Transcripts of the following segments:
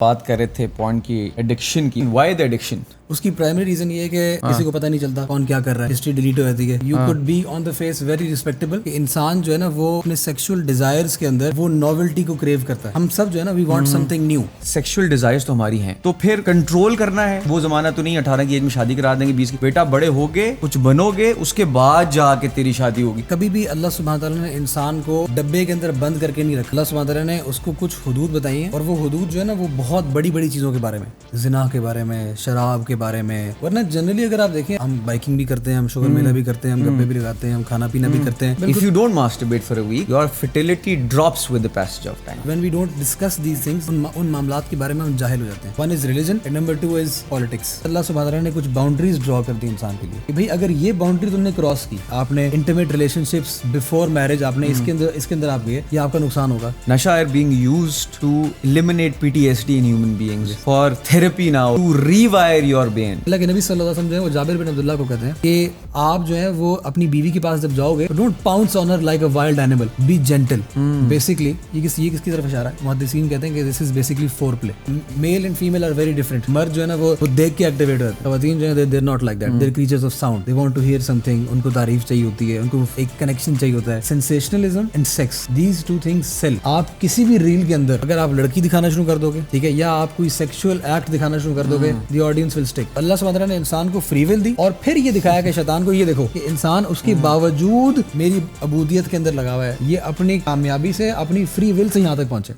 بات کر رہے تھے پوائنٹ کی ایڈکشن کی. Y the addiction? اس کی پرائمری ریزن یہ ہے کہ کسی کو پتہ نہیں چلتا کون کیا کر رہا ہے, ہسٹری ڈیلیٹ ہو جاتی ہے. You could be on the face very respectable. انسان جو ہے نا وہ اپنے سیکشل ڈیزائرز کے اندر وہ نوولٹی کو کریو کرتا ہے. ہم سب جو ہے نا we want something new. Sexual desires تو ہماری ہیں, تو پھر کنٹرول کرنا ہے. وہ زمانہ تو نہیں 18 کی ایج میں شادی کرا دیں گے, 20 کی. بیٹا بڑے ہوگے, کچھ بنو گے, اس کے بعد جا کے تیری شادی ہوگی. کبھی بھی اللہ سبحانہ تعالیٰ نے انسان کو ڈبے کے اندر بند کر کے نہیں رکھا. اللہ سبحانہ تعالیٰ نے اس کو کچھ حدود بتائی ہیں, اور وہ حدود جو ہے نا وہ بہت بڑی بڑی چیزوں کے بارے میں, زنا کے بارے میں, شراب کے بارے میں. ورنہ جنرلی اگر آپ دیکھیں, ہم بائکنگ بھی کرتے ہیں, ہم شوگر میلہ بھی کرتے ہیں, ہم گپے بھی لگاتے ہیں, ہم کھانا پینا بھی کرتے ہیں. If you don't masturbate for a week, your fertility drops with the passage of time. When we don't discuss these things, ان معاملات کے بارے میں ہم جاہل ہو جاتے ہیں. One is religion and number 2 is politics. اللہ سبحانہ تعالیٰ نے کچھ باؤنڈریز ڈرا کر دی انسان کے لیے کہ بھائی اگر یہ باؤنڈری تم نے کراس کی, آپ نے intimate relation ships before marriage آپ نے اس کے اندر آپ گئے, یہ آپ کا نقصان ہوگا. Nasha are being used to eliminate PTSD in human beings for therapy now, to rewire your brain. اللہ کے نبی صلی اللہ علیہ وسلم جو ہے وہ جابر بن عبداللہ کو کہتے ہیں کہ آپ جو ہے وہ اپنی بیوی کے پاس جب جاؤ گے, don't pounce on her like a wild animal, be gentle. Basically یہ کس کی طرف اشارہ ہے؟ محدثین کہتے ہیں کہ this is basically foreplay. Male and female are very different. مرد جو ہے نا وہ دیکھ کے ایکٹیویٹ ہوتے ہیں, خواتین جو ہے they are not like that. They are creatures of sound, they want to hear something. ان کو تعریف چاہیے ہوتی ہے, ان کو ایک کنیکشن چاہیے ہوتا ہے. Sensationalism and sex, these two things sell. آپ کسی بھی ریل کے اندر اگر آپ لڑکی دکھانا شروع کر دو گے, ٹھیک ہے, یا آپ کوئی سیکشل ایکٹ دکھانا شروع کر دو گے, دی آڈینس ول اسٹک. اللہ سبحانہ تعالیٰ نے انسان کو فری ول دی, اور پھر یہ دکھایا کہ شیطان کو یہ دیکھو کہ انسان اس کے باوجود میری عبودیت کے اندر لگا ہوا ہے, یہ اپنی کامیابی سے اپنی فری ول سے یہاں تک پہنچے.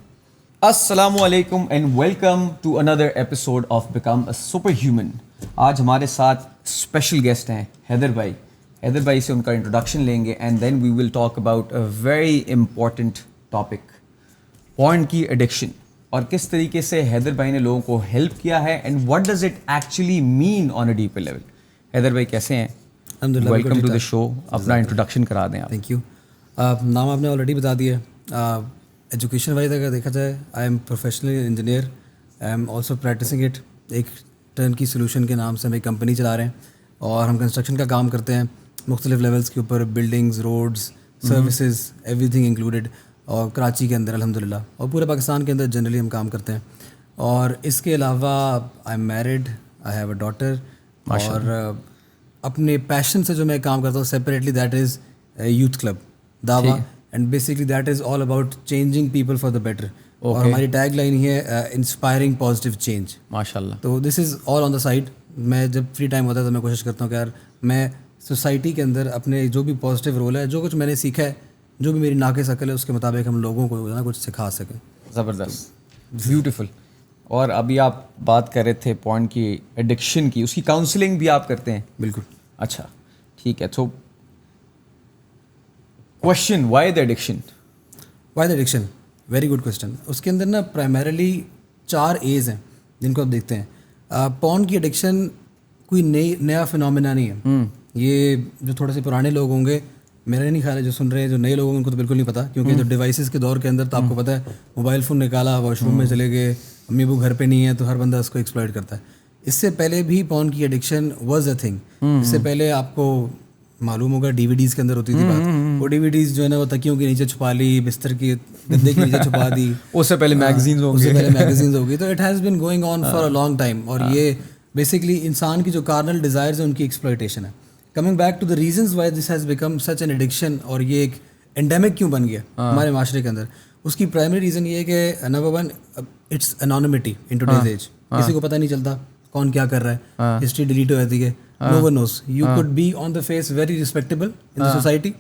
السلام علیکم and welcome to another episode of become a super human. آج ہمارے ساتھ اسپیشل گیسٹ ہیں حیدر بھائی. حیدر بھائی سے ان کا انٹروڈکشن لیں گے and then we will talk about a very important topic, point کی ایڈکشن, اور کس طریقے سے حیدر بھائی نے لوگوں کو ہیلپ کیا ہے and what does it actually mean on a deeper level. Haider بھائی کیسے ہیں؟ Welcome to the show. اپنا انٹروڈکشن کرا دیں آپ. Thank you. نام آپ نے آلریڈی بتا دیا ہے. ایجوکیشن وائز اگر دیکھا جائے, I'm professional engineer, I'm also practising it. ایک ٹرن کی سولوشن کے نام سے ہم ایک کمپنی چلا رہے ہیں, اور ہم کنسٹرکشن کا کام کرتے ہیں مختلف لیولس کے اوپر, buildings, roads, services, every thing included. اور کراچی کے اندر الحمدللہ, اور پورے پاکستان کے اندر جنرلی ہم کام کرتے ہیں. اور اس کے علاوہ I am married, I have a daughter. اور اپنے پیشن سے جو میں کام کرتا ہوں separately, that is youth club دعویٰ, and basically that is all about changing people for the better. اور ہماری ٹیگ لائن ہی ہے انسپائرنگ پازیٹیو چینج. ماشاء اللہ. تو this is all on the side. میں جب فری ٹائم ہوتا ہے تو میں کوشش کرتا ہوں کہ یار میں سوسائٹی کے اندر اپنے جو بھی پازیٹیو رول ہے, جو کچھ میں نے سیکھا ہے, جو بھی میری ناقص عقل ہے, اس کے مطابق ہم لوگوں کو جو ہے نا کچھ سکھا سکیں. زبردست, بیوٹیفل. اور ابھی آپ بات کر رہے تھے پوائنٹ کی ایڈکشن کی, اس کی کاؤنسلنگ بھی آپ کرتے ہیں؟ بالکل. اچھا ٹھیک ہے. تو question, why the addiction? Why the addiction, very good question. اس کے اندر نا پرائمریلی 4 ایز ہیں جن کو آپ دیکھتے ہیں. پون کی ایڈکشن کوئی نیا فنومینا نہیں ہے. یہ جو تھوڑے سے پرانے لوگ ہوں گے, میرا نہیں خیال ہے جو سن رہے ہیں, جو نئے لوگ ہیں ان کو تو بالکل نہیں پتہ, کیونکہ جو ڈیوائسز کے دور کے اندر تو آپ کو پتہ ہے موبائل فون نکالا, واش روم میں چلے گئے, امی ابو گھر پہ نہیں ہے, تو ہر بندہ اس کو ایکسپلائٹ کرتا ہے. اس سے پہلے بھی پون کی ایڈکشن واز اے تھنگ. اس سے پہلے آپ کو معلوم ہوگا ڈی وی ڈیز کے اندر ہوتی تھی بات. وہ ڈی وی ڈیز جو ہے نا وہ تکیوں کے نیچے چھپا لی, بستر کے گدے کے نیچے چھپا دی. اس سے پہلے میگزینز ہوگی. تو it has been going on for a long time. اور یہ بیسکلی انسان کی جو کارنل ڈیزائرز ہیں ان کی ایکسپلائٹیشن ہے. Coming back to the reasons why this has become such an addiction, اور یہ ایک اینڈیمک کیوں بن گیا ہمارے معاشرے کے اندر, اس کی پرائمری ریزن یہ ہے کہ number 1 it's anonymity in today's age. کسی کو پتہ نہیں چلتا کون کیا کر رہا ہے, ہسٹری ڈیلیٹ ہو جاتی ہے, no one knows. You could be on the face very respectable in the society,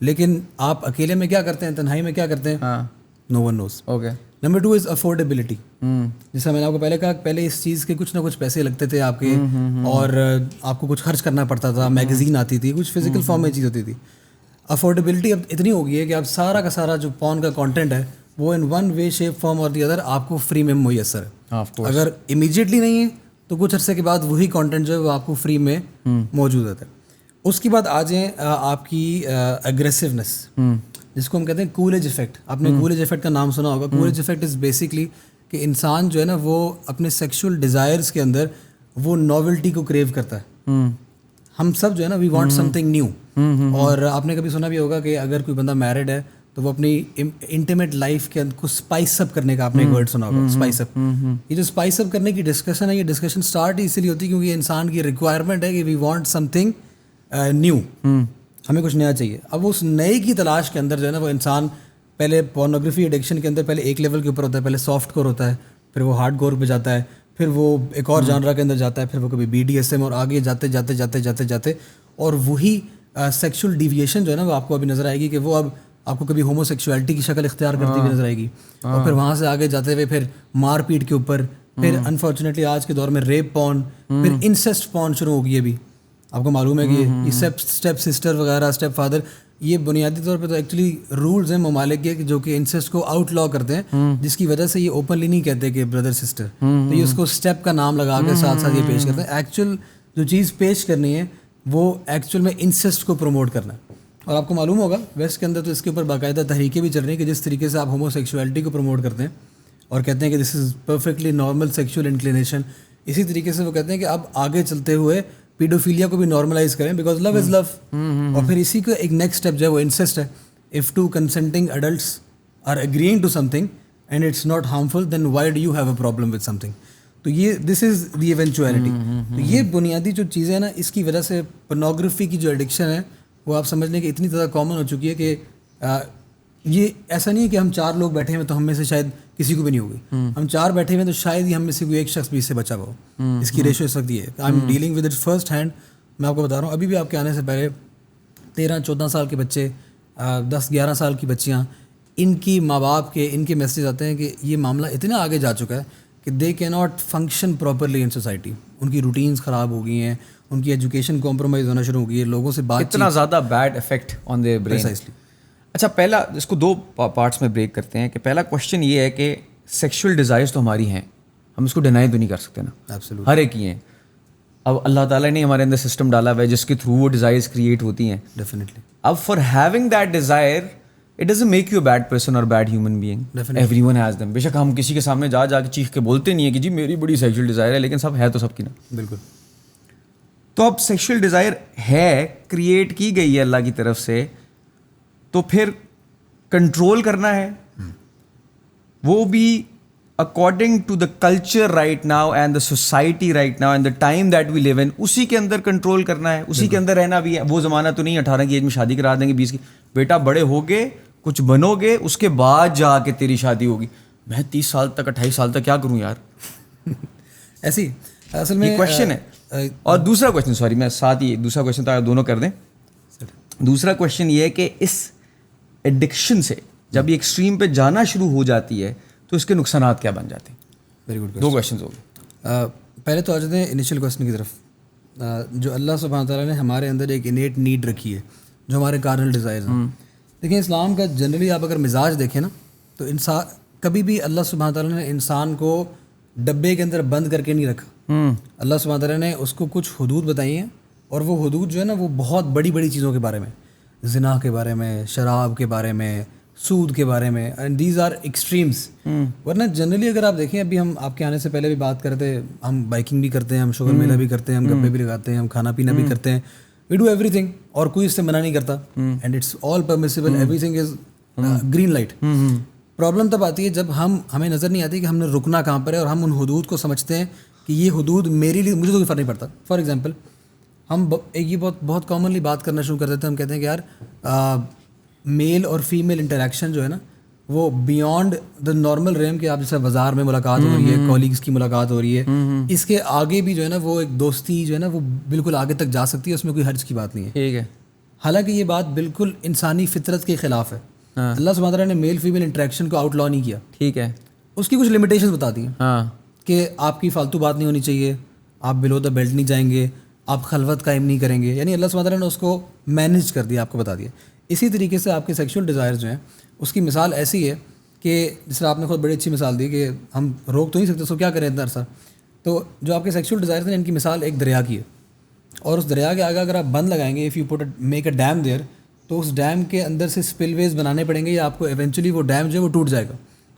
لیکن آپ اکیلے میں کیا کرتے ہیں, تنہائی میں کیا کرتے ہیں, نو ون نوز. اوکے. نمبر 2 از افورڈیبلٹی. جیسا میں نے آپ کو پہلے کہا, پہلے اس چیز کے کچھ نہ کچھ پیسے لگتے تھے آپ کے, اور آپ کو کچھ خرچ کرنا پڑتا تھا, میگزین آتی تھی, کچھ فزیکل فارم میں چیز ہوتی تھی. افورڈیبلٹی اب اتنی ہو گئی ہے کہ اب سارا کا سارا جو پون کا کانٹینٹ ہے وہ in one way shape form اور دی ادر آپ کو فری میں میسر ہے. اگر امیجیٹلی نہیں ہے تو کچھ عرصے کے بعد وہی کانٹینٹ جو ہے وہ آپ کو فری میں موجود ہوتا ہے. اس کے بعد آ جائیں آپ کی اگریسونیس, جس کو ہم کہتے ہیں کولج ایفیکٹ. آپ نے کولج ایفیکٹ کا نام سنا ہوگا. کولج ایفیکٹ از بیسکلی کہ انسان جو ہے نا وہ اپنے سیکشل ڈیزائرز کے اندر وہ نوولٹی کو کریو کرتا ہے. ہم سب جو ہے نا we want something new. اور آپ نے کبھی سنا بھی ہوگا کہ اگر کوئی بندہ میرڈ ہے تو وہ اپنی انٹیمیٹ لائف کے کو اسپائس اپ کرنے کا آپ نے ایک ورڈ سنا ہوگا, اسپائس اپ. یہ جو اسپائس اپ کرنے کی ڈسکشن ہے, یہ ڈسکشن اسٹارٹ ہی اسی لیے ہوتی ہے کیونکہ انسان کی ریکوائرمنٹ ہے کہ we want something new, ہمیں کچھ نیا چاہیے. اب اس نئے کی تلاش کے اندر جو ہے نا وہ انسان پہلے پورنوگرافی ایڈکشن کے اندر پہلے ایک لیول کے اوپر ہوتا ہے, پہلے سافٹ کور ہوتا ہے, پھر وہ ہارڈ کور پہ جاتا ہے, پھر وہ ایک اور جانرا کے اندر جاتا ہے, پھر وہ کبھی BDSM اور آگے جاتے جاتے جاتے جاتے جاتے اور وہی سیکشول ڈیویشن جو ہے نا وہ آپ کو ابھی نظر آئے گی کہ وہ اب آپ کو کبھی ہومو سیکشولیٹی کی شکل اختیار کرتی ہوئی نظر آئے گی, اور پھر وہاں سے آگے جاتے ہوئے پھر مار پیٹ کے اوپر, پھر انفارچونیٹلی آج کے دور میں ریپ پون, پھر انسیسٹ پون شروع ہو گئی. ابھی آپ کو معلوم ہے کہ یہ اسٹیپ سسٹر وغیرہ, اسٹیپ فادر, یہ بنیادی طور پہ تو ایکچولی رولز ہیں ممالک کے جو کہ انسیسٹ کو آؤٹ لا کرتے ہیں, جس کی وجہ سے یہ اوپنلی نہیں کہتے کہ بردر سسٹر, تو یہ اس کو اسٹیپ کا نام لگا کے ساتھ ساتھ یہ پیش کرتے ہیں. ایکچوئل جو چیز پیش کرنی ہے وہ ایکچوئل میں انسیسٹ کو پروموٹ کرنا ہے. اور آپ کو معلوم ہوگا ویسٹ کے اندر تو اس کے اوپر باقاعدہ تحریکیں بھی چل رہی ہیں کہ جس طریقے سے آپ ہومو سیکشولیٹی کو پروموٹ کرتے ہیں اور کہتے ہیں کہ this is perfectly normal sexual inclination, اسی طریقے سے وہ کہتے ہیں کہ اب آگے چلتے ہوئے پیڈوفیلیا کو بھی نارملائز کریں بیکاز لو از لو. اور پھر اسی کا ایک نیکسٹ اسٹیپ جو ہے وہ انسیسٹ ہے. If two consenting adults are agreeing to something and it's not harmful then why do you have a problem with something. تو یہ دس از دی ایونچویلٹی. تو یہ بنیادی جو چیزیں ہیں نا, اس کی وجہ سے پورنوگرافی کی جو ایڈکشن ہے وہ آپ سمجھ لیں کہ اتنی زیادہ کامن ہو چکی ہے کہ یہ ایسا نہیں ہے کہ ہم 4 لوگ بیٹھے ہوئے تو ہم میں سے شاید کسی کو بھی نہیں ہوگی, ہم 4 بیٹھے ہوئے تو شاید ہی ہم میں سے کوئی ایک شخص بھی اس سے بچا ہوا ہو. اس کی ریشو اس وقت یہ ہے. I am dealing with it first hand. میں آپ کو بتا رہا ہوں ابھی بھی آپ کے آنے سے پہلے 13-14 سال کے بچے, 10-11 سال کی بچیاں, ان کی ماں باپ کے ان کے میسیج آتے ہیں کہ یہ معاملہ اتنا آگے جا چکا ہے کہ دے کی not function properly in society. ان کی روٹینز خراب ہو گئی ہیں, ان کی ایجوکیشن کمپرومائز ہونا شروع ہو گئی ہے, لوگوں سے بات اتنا زیادہ bad effect on the brain. اچھا, پہلا اس کو 2 پارٹس میں بریک کرتے ہیں کہ پہلا کوشچن یہ ہے کہ سیکشول ڈیزائرز تو ہماری ہیں, ہم اس کو ڈینائی تو نہیں کر سکتے نا, ایبسولوٹ ہر ایک کی ہیں. اب اللہ تعالیٰ نے ہمارے اندر سسٹم ڈالا ہوا ہے جس کے تھرو وہ ڈیزائرز کریٹ ہوتی ہیں. ڈیفینیٹلی. اب for having that desire it doesn't make you a bad person اور bad human being. Everyone has them. بے شک ہم کسی کے سامنے جا کے چیخ کے بولتے نہیں ہیں کہ جی میری بڑی سیکشول ڈیزائر ہے, لیکن سب ہے تو سب کی نا. بالکل. تو اب سیکشول ڈیزائر ہے, کریٹ کی گئی ہے اللہ کی طرف سے, تو پھر کنٹرول کرنا ہے, وہ بھی according to the culture right now and the society right now and the time that we live in, اسی کے اندر کنٹرول کرنا ہے, اسی کے اندر رہنا بھی ہے. وہ زمانہ تو نہیں 18 کی ایج میں شادی کرا دیں گے, 20 کی. بیٹا بڑے ہوگے, کچھ بنو گے, اس کے بعد جا کے تیری شادی ہوگی. میں 30 سال تک 28 سال تک کیا کروں یار, ایسی اصل میں کوشچن ہے. اور دوسرا کوشچن, سوری میں ساتھ ہی دوسرا کوشچن تو دونوں کر دیں. دوسرا کوشچن یہ ہے کہ اس ایڈکشن سے جب یہ ایکسٹریم پہ جانا شروع ہو جاتی ہے تو اس کے نقصانات کیا بن جاتے ہیں؟ Very good. 2 کوشچنز ہو گئے. پہلے تو آ جاتے ہیں انیشیل کوشچن کی طرف. جو اللہ سبحانہ تعالیٰ نے ہمارے اندر ایک انیٹ نیڈ رکھی ہے جو ہمارے کارنل ڈیزائرز ہیں. دیکھیں اسلام کا جنرلی آپ اگر مزاج دیکھیں نا تو انسان کبھی بھی اللہ سبحانہ تعالیٰ نے انسان کو ڈبے کے اندر بند کر کے نہیں رکھا. اللہ سبحانہ تعالیٰ نے اس کو کچھ حدود بتائی ہیں, اور وہ حدود جو ہے نا وہ بہت بڑی بڑی چیزوں کے بارے میں, زنا کے بارے میں, شراب کے بارے میں, سود کے بارے میں, اینڈ دیز آر ایکسٹریمس. ورنہ جنرلی اگر آپ دیکھیں, ابھی ہم آپ کے آنے سے پہلے بھی بات کرتے, ہم بائکنگ بھی کرتے ہیں, ہم شوگر میلہ بھی کرتے ہیں, ہم گپے بھی لگاتے ہیں, ہم کھانا پینا بھی کرتے ہیں, وی ڈو ایوری تھنگ, اور کوئی اس سے منع نہیں کرتا, and it's all permissible, everything is green light. Problem تب آتی ہے جب ہمیں نظر نہیں آتی کہ ہم نے رکنا کہاں پر ہے, اور ہم ان حدود کو سمجھتے ہیں کہ یہ حدود میرے لیے, مجھے تو کوئی فرق نہیں پڑتا. فار ایگزامپل ہم ایک یہ بہت کامنلی بات کرنا شروع کر دیتے ہیں, ہم کہتے ہیں کہ یار میل اور فیمیل انٹریکشن جو ہے نا وہ بیانڈ دا نارمل ریم, کہ آپ جیسے بازار میں ملاقات ہو رہی ہے, کولیگس کی ملاقات ہو رہی ہے, اس کے آگے بھی جو ہے نا وہ ایک دوستی جو ہے نا وہ بالکل آگے تک جا سکتی ہے, اس میں کوئی حرج کی بات نہیں ہے. ٹھیک ہے. حالانکہ یہ بات بالکل انسانی فطرت کے خلاف ہے. اللہ سبحانہ تعالیٰ نے میل فیمیل انٹریکشن کو آؤٹ لا نہیں کیا. ٹھیک ہے. اس کی کچھ لمیٹیشن بتا دی ہیں. ہاں, کہ آپ کی فالتو بات نہیں ہونی چاہیے, آپ بلو دا بیلٹ نہیں جائیں گے, آپ خلوت قائم نہیں کریں گے. یعنی اللہ سبحانہ تعالیٰ نے اس کو مینیج کر دیا, آپ کو بتا دیا. اسی طریقے سے آپ کے سیکشول ڈیزائرز جو ہیں اس کی مثال ایسی ہے کہ جس طرح آپ نے خود بڑی اچھی مثال دی کہ ہم روک تو نہیں سکتے, سو کیا کریں اتنا عرصہ. تو جو آپ کے سیکشول ڈیزائرز ہیں ان کی مثال ایک دریا کی ہے, اور اس دریا کے آگے اگر آپ بند لگائیں گے, if you put make a dam there, تو اس ڈیم کے اندر سے اسپل ویز بنانے پڑیں گے, یا آپ کو ایونچولی وہ ڈیم جو ہے وہ ٹوٹ جائے گا,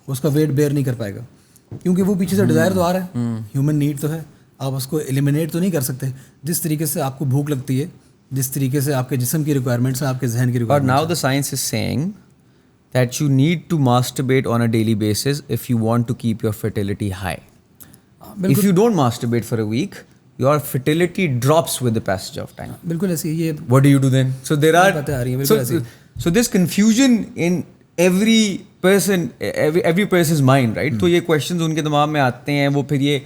اس کا ویٹ بیئر نہیں کر پائے گا, کیونکہ وہ پیچھے سے ڈیزائر تو آ رہا ہے, ہیومن نیڈ تو ہے, آپ اس کو ایلیمینیٹ تو نہیں کر سکتے. جس طریقے سے آپ کو بھوک لگتی ہے, جس طریقے سے آپ کے جسم کی ریکوائرمنٹس ہیں, آپ کے ذہن کی ریکوائرمنٹس. اور now the science is seeing that you need to masturbate on a daily basis if you want to keep your fertility high. If you don't masturbate for a week, your fertility drops with the passage of time. بالکل ایسی یہ What do you do then? So there are باتیں آ رہی ہیں بالکل ایسی. so there's confusion in every person's mind, right? تو یہ questions ان کے دماغ میں آتے ہیں, وہ پھر یہ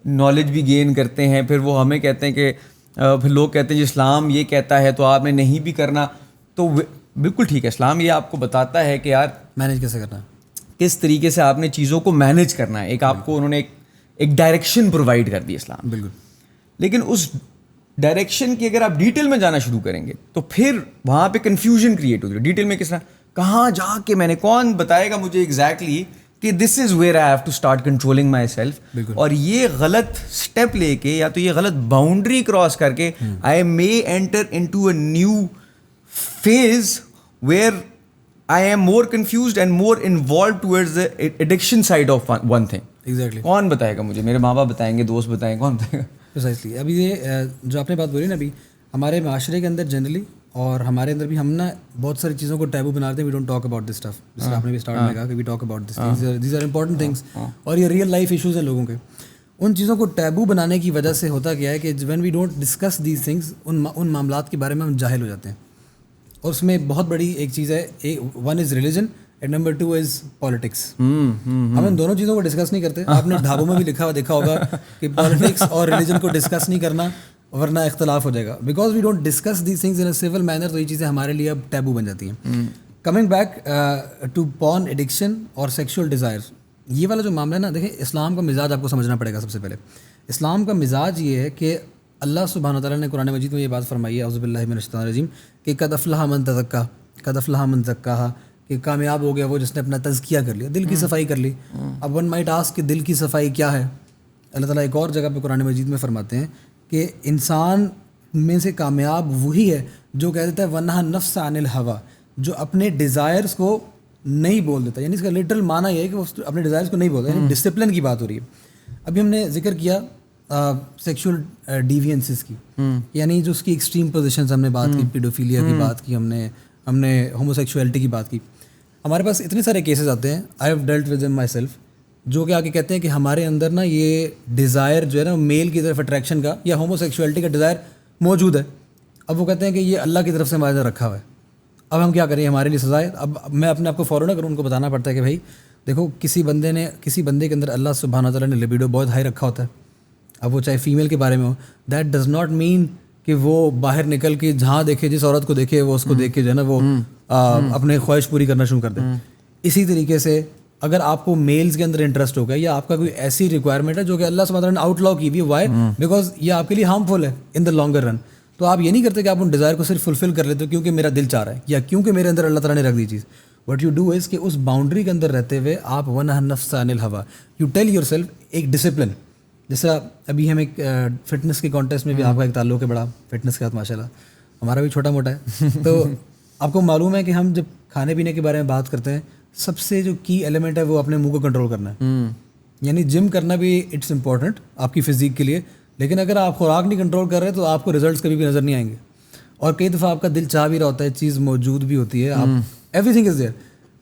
نالج بھی گین کرتے ہیں, پھر وہ ہمیں کہتے ہیں کہ پھر لوگ کہتے ہیں جی اسلام یہ کہتا ہے تو آپ نے نہیں بھی کرنا. تو بالکل ٹھیک ہے, اسلام یہ آپ کو بتاتا ہے کہ یار مینیج کیسے کرنا ہے, کس طریقے سے آپ نے چیزوں کو مینیج کرنا ہے. ایک آپ کو انہوں نے ایک ڈائریکشن پرووائڈ کر دی اسلام. بالکل. لیکن اس ڈائریکشن کی اگر آپ ڈیٹیل میں جانا شروع کریں گے تو پھر وہاں پہ کنفیوژن کریٹ ہوگی. ڈیٹیل میں کس طرح, کہاں جا کے میں نے, کون بتائے گا مجھے ایگزیکٹلی کہ this is where I have to start controlling myself. اور یہ غلط اسٹیپ لے کے یا تو یہ غلط باؤنڈری کراس کر کے I may enter into a new phase where I am more confused and more involve towards the addiction side of one thing. Exactly. کون بتائے گا مجھے؟ میرے ماں باپ بتائیں گے, دوست بتائیں گے, کون بتائے گا؟ پریسائزلی. ابھی یہ جو آپ نے بات بولی نا, ابھی ہمارے معاشرے کے اندر جنرلی اور ہمارے اندر بھی ہم نا بہت ساری چیزوں کو ٹیبو بناتے ہیں. We don't talk about this stuff. جس طرح آپ نے بھی اسٹارٹ میں کہا کہ we talk about this things, these are important things, اور یہ ریئل لائف ایشوز ہیں لوگوں کے. ان چیزوں کو ٹیبو بنانے کی وجہ سے ہوتا کیا ہے کہ when we don't discuss these things, ان معاملات کے بارے میں ہم جاہل ہو جاتے ہیں. اور اس میں بہت بڑی ایک چیز ہے, one is religion and number 2 is politics. ہم ان دونوں چیزوں کو ڈسکس نہیں کرتے. آپ نے ڈھابوں میں بھی لکھا ہوا دیکھا ہوگا کہ پالیٹکس اور ریلیجن کو ڈسکس نہیں کرنا ورنہ اختلاف ہو جائے گا. Because we don't discuss these things in a civil manner, تو یہ چیزیں ہمارے لیے اب ٹیبو بن جاتی ہیں. کمنگ بیک ٹو پارن ایڈکشن اور سیکشول ڈیزائرس, یہ والا جو معاملہ ہے نا, دیکھیں اسلام کا مزاج آپ کو سمجھنا پڑے گا. سب سے پہلے اسلام کا مزاج یہ ہے کہ اللہ سبحانہ تعالیٰ نے قرآن مجید میں یہ بات فرمائی ہے, اعوذ باللہ من الشیطان الرجیم, کہ قد افلح من تزکا, قد افلح من زکاہا, کہ کامیاب ہو گیا وہ جس نے اپنا تزکیہ کر لیا, دل کی صفائی کر لی. اب ون مائٹ آسک کہ دل کی صفائی کیا ہے؟ اللہ تعالیٰ ایک اور جگہ پہ قرآن مجید میں فرماتے ہیں کہ انسان میں سے کامیاب وہی ہے جو کہہ دیتا ہے ونہا نفس عن الہوا, جو اپنے ڈیزائرس کو نہیں بول دیتا. یعنی اس کا لٹرل معنی یہ ہے کہ وہ اپنے ڈیزائرس کو نہیں بولتا, یعنی ڈسپلن کی بات ہو رہی ہے. ابھی ہم نے ذکر کیا سیکشول ڈیوینسز کی, یعنی جو اس کی ایکسٹریم پوزیشنز, ہم نے بات کی پیڈوفیلیا کی بات کی, ہم نے ہومو سیکشولیٹی کی بات کی. ہمارے پاس اتنے سارے کیسز آتے ہیں, I have dealt with them my self, جو کہ آ کے کہتے ہیں کہ ہمارے اندر نا یہ ڈیزائر جو ہے نا میل کی طرف اٹریکشن کا یا ہومو سیکشولیٹی کا ڈیزائر موجود ہے. اب وہ کہتے ہیں کہ یہ اللہ کی طرف سے ہمارے اندر رکھا ہوا ہے. اب ہم کیا کریں, ہمارے لیے سزا ہے. اب میں اپنے آپ کو فالو نہ کروں, ان کو بتانا پڑتا ہے کہ بھائی دیکھو, کسی بندے کے اندر اللہ سبحانہ تعالیٰ نے لبیڈو بہت ہائی رکھا ہوتا ہے. اب وہ چاہے فیمیل کے بارے میں ہو, دیٹ ڈز ناٹ مین کہ وہ باہر نکل کے جہاں دیکھے, جس عورت کو دیکھے وہ اس کو دیکھ کے جو ہے نا وہ اپنے خواہش پوری کرنا شروع کر دے. اسی طریقے سے اگر آپ کو میلز کے اندر انٹرسٹ ہوگا یا آپ کا کوئی ایسی ریکوائرمنٹ ہے جو کہ اللہ سبحانہ تعالیٰ نے آؤٹ لاء کی ہوئی ہے, وائی, بیکاز یہ آپ کے لیے ہارمفل ہے ان دا لانگر رن, تو آپ یہ نہیں کرتے کہ آپ ان ڈیزائر کو صرف فلفل کر لیتے ہو کیونکہ میرا دل چاہ رہا ہے یا کیونکہ میرے اندر اللہ تعالیٰ نے رکھ دی چیز. وٹ یو ڈو از کہ اس باؤنڈری کے اندر رہتے ہوئے آپ ونہا النفس عن الہوا, یو ٹیل یور سیلف ایک ڈسپلن. جیسا ابھی ہم ایک فٹنس کے کانٹیسٹ میں بھی آپ کا ایک تعلق ہے بڑا فٹنس کے ساتھ, ماشاء اللہ ہمارا بھی چھوٹا موٹا ہے. تو آپ کو معلوم ہے کہ ہم جب کھانے پینے کے بارے میں بات کرتے ہیں, سب سے جو کی ایلیمنٹ ہے وہ اپنے منہ کو کنٹرول کرنا ہے. یعنی جم کرنا بھی اٹس امپورٹنٹ آپ کی فزیک کے لیے, لیکن اگر آپ خوراک نہیں کنٹرول کر رہے تو آپ کو ریزلٹس کبھی بھی نظر نہیں آئیں گے. اور کئی دفعہ آپ کا دل چاہ بھی رہا ہوتا ہے, چیز موجود بھی ہوتی ہے, آپ everything is there,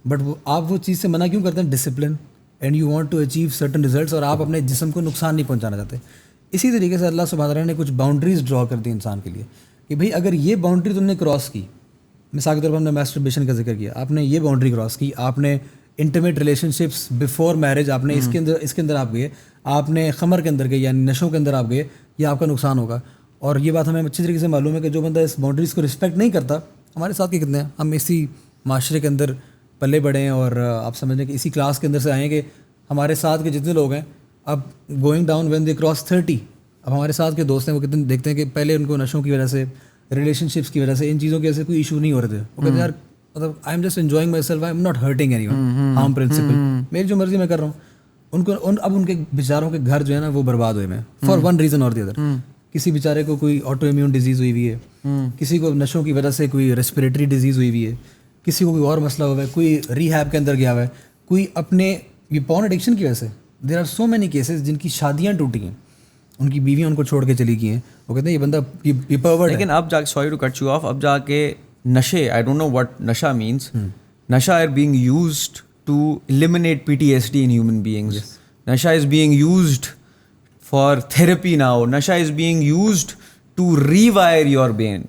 but آپ وہ چیز سے منع کیوں کرتے ہیں؟ Discipline, and you want to achieve certain results, اور آپ اپنے جسم کو نقصان نہیں پہنچانا چاہتے. اسی طریقے سے اللہ سبحانہ تعالیٰ نے کچھ باؤنڈریز ڈرا کر دی انسان کے لیے کہ بھائی اگر یہ باؤنڈری تم نے کراس کی, مثال کے طور پر ہم نے میسٹربیشن کا ذکر کیا, آپ نے یہ باؤنڈری کراس کی, آپ نے intimate relation ships before marriage آپ نے اس کے اندر آپ گئے, آپ نے خمر کے اندر گئے یعنی نشوں کے اندر آپ گئے, یہ آپ کا نقصان ہوگا. اور یہ بات ہمیں اچھی طریقے سے معلوم ہے کہ جو بندہ اس باؤنڈریز کو رسپیکٹ نہیں کرتا, ہمارے ساتھ کے کتنے ہیں, ہم اسی معاشرے کے اندر پلے بڑھے ہیں, اور آپ سمجھیں کہ اسی کلاس کے اندر سے آئے ہیں کہ ہمارے ساتھ کے جتنے لوگ ہیں اب going down when they cross 30, اب ہمارے ساتھ کے دوست ہیں وہ کتنے دیکھتے ہیں کہ پہلے ان کو نشوں کی وجہ سے, ریلیشن شپس کی وجہ سے, ان چیزوں کی وجہ سے کوئی ایشو نہیں ہو رہے تھے. وہ کہتے ہیں یار مطلب I am just enjoying my self, I am not hurting any one, harm principal, میری جو مرضی میں کر رہا ہوں. ان کو اب ان کے بیچاروں کے گھر جو ہے نا وہ برباد ہوئے ہیں فار ون ریزن اور دی ادر. کسی بیچارے کو کوئی آٹو امیون ڈیزیز ہوئی ہوئی ہے, کسی کو نشوں کی وجہ سے کوئی ریسپریٹری ڈیزیز ہوئی ہوئی ہے, کسی کو کوئی اور مسئلہ ہوا ہے, کوئی ریہیب کے اندر گیا ہوا ہے, کوئی اپنے یہ پارن ایڈکشن کی وجہ سے. There are so many cases جن کی شادیاں ٹوٹی ہیں, ان کی بیویاں ان کو چھوڑ کے چلی گئی ہیں, وہ کہتے ہیں یہ بندہ پرورٹ ہے. لیکن اب جا کے, sorry to cut you off, اب جا کے نشے, آئی ڈونٹ نو وٹ نشہ means, nasha are being used to eliminate PTSD in human beings. Nasha is being used for therapy now. Nasha is being used to rewire your brain.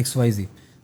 XYZ,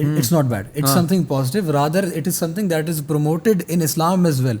It's not bad. It's something positive. Rather, it is something that is promoted in Islam as well.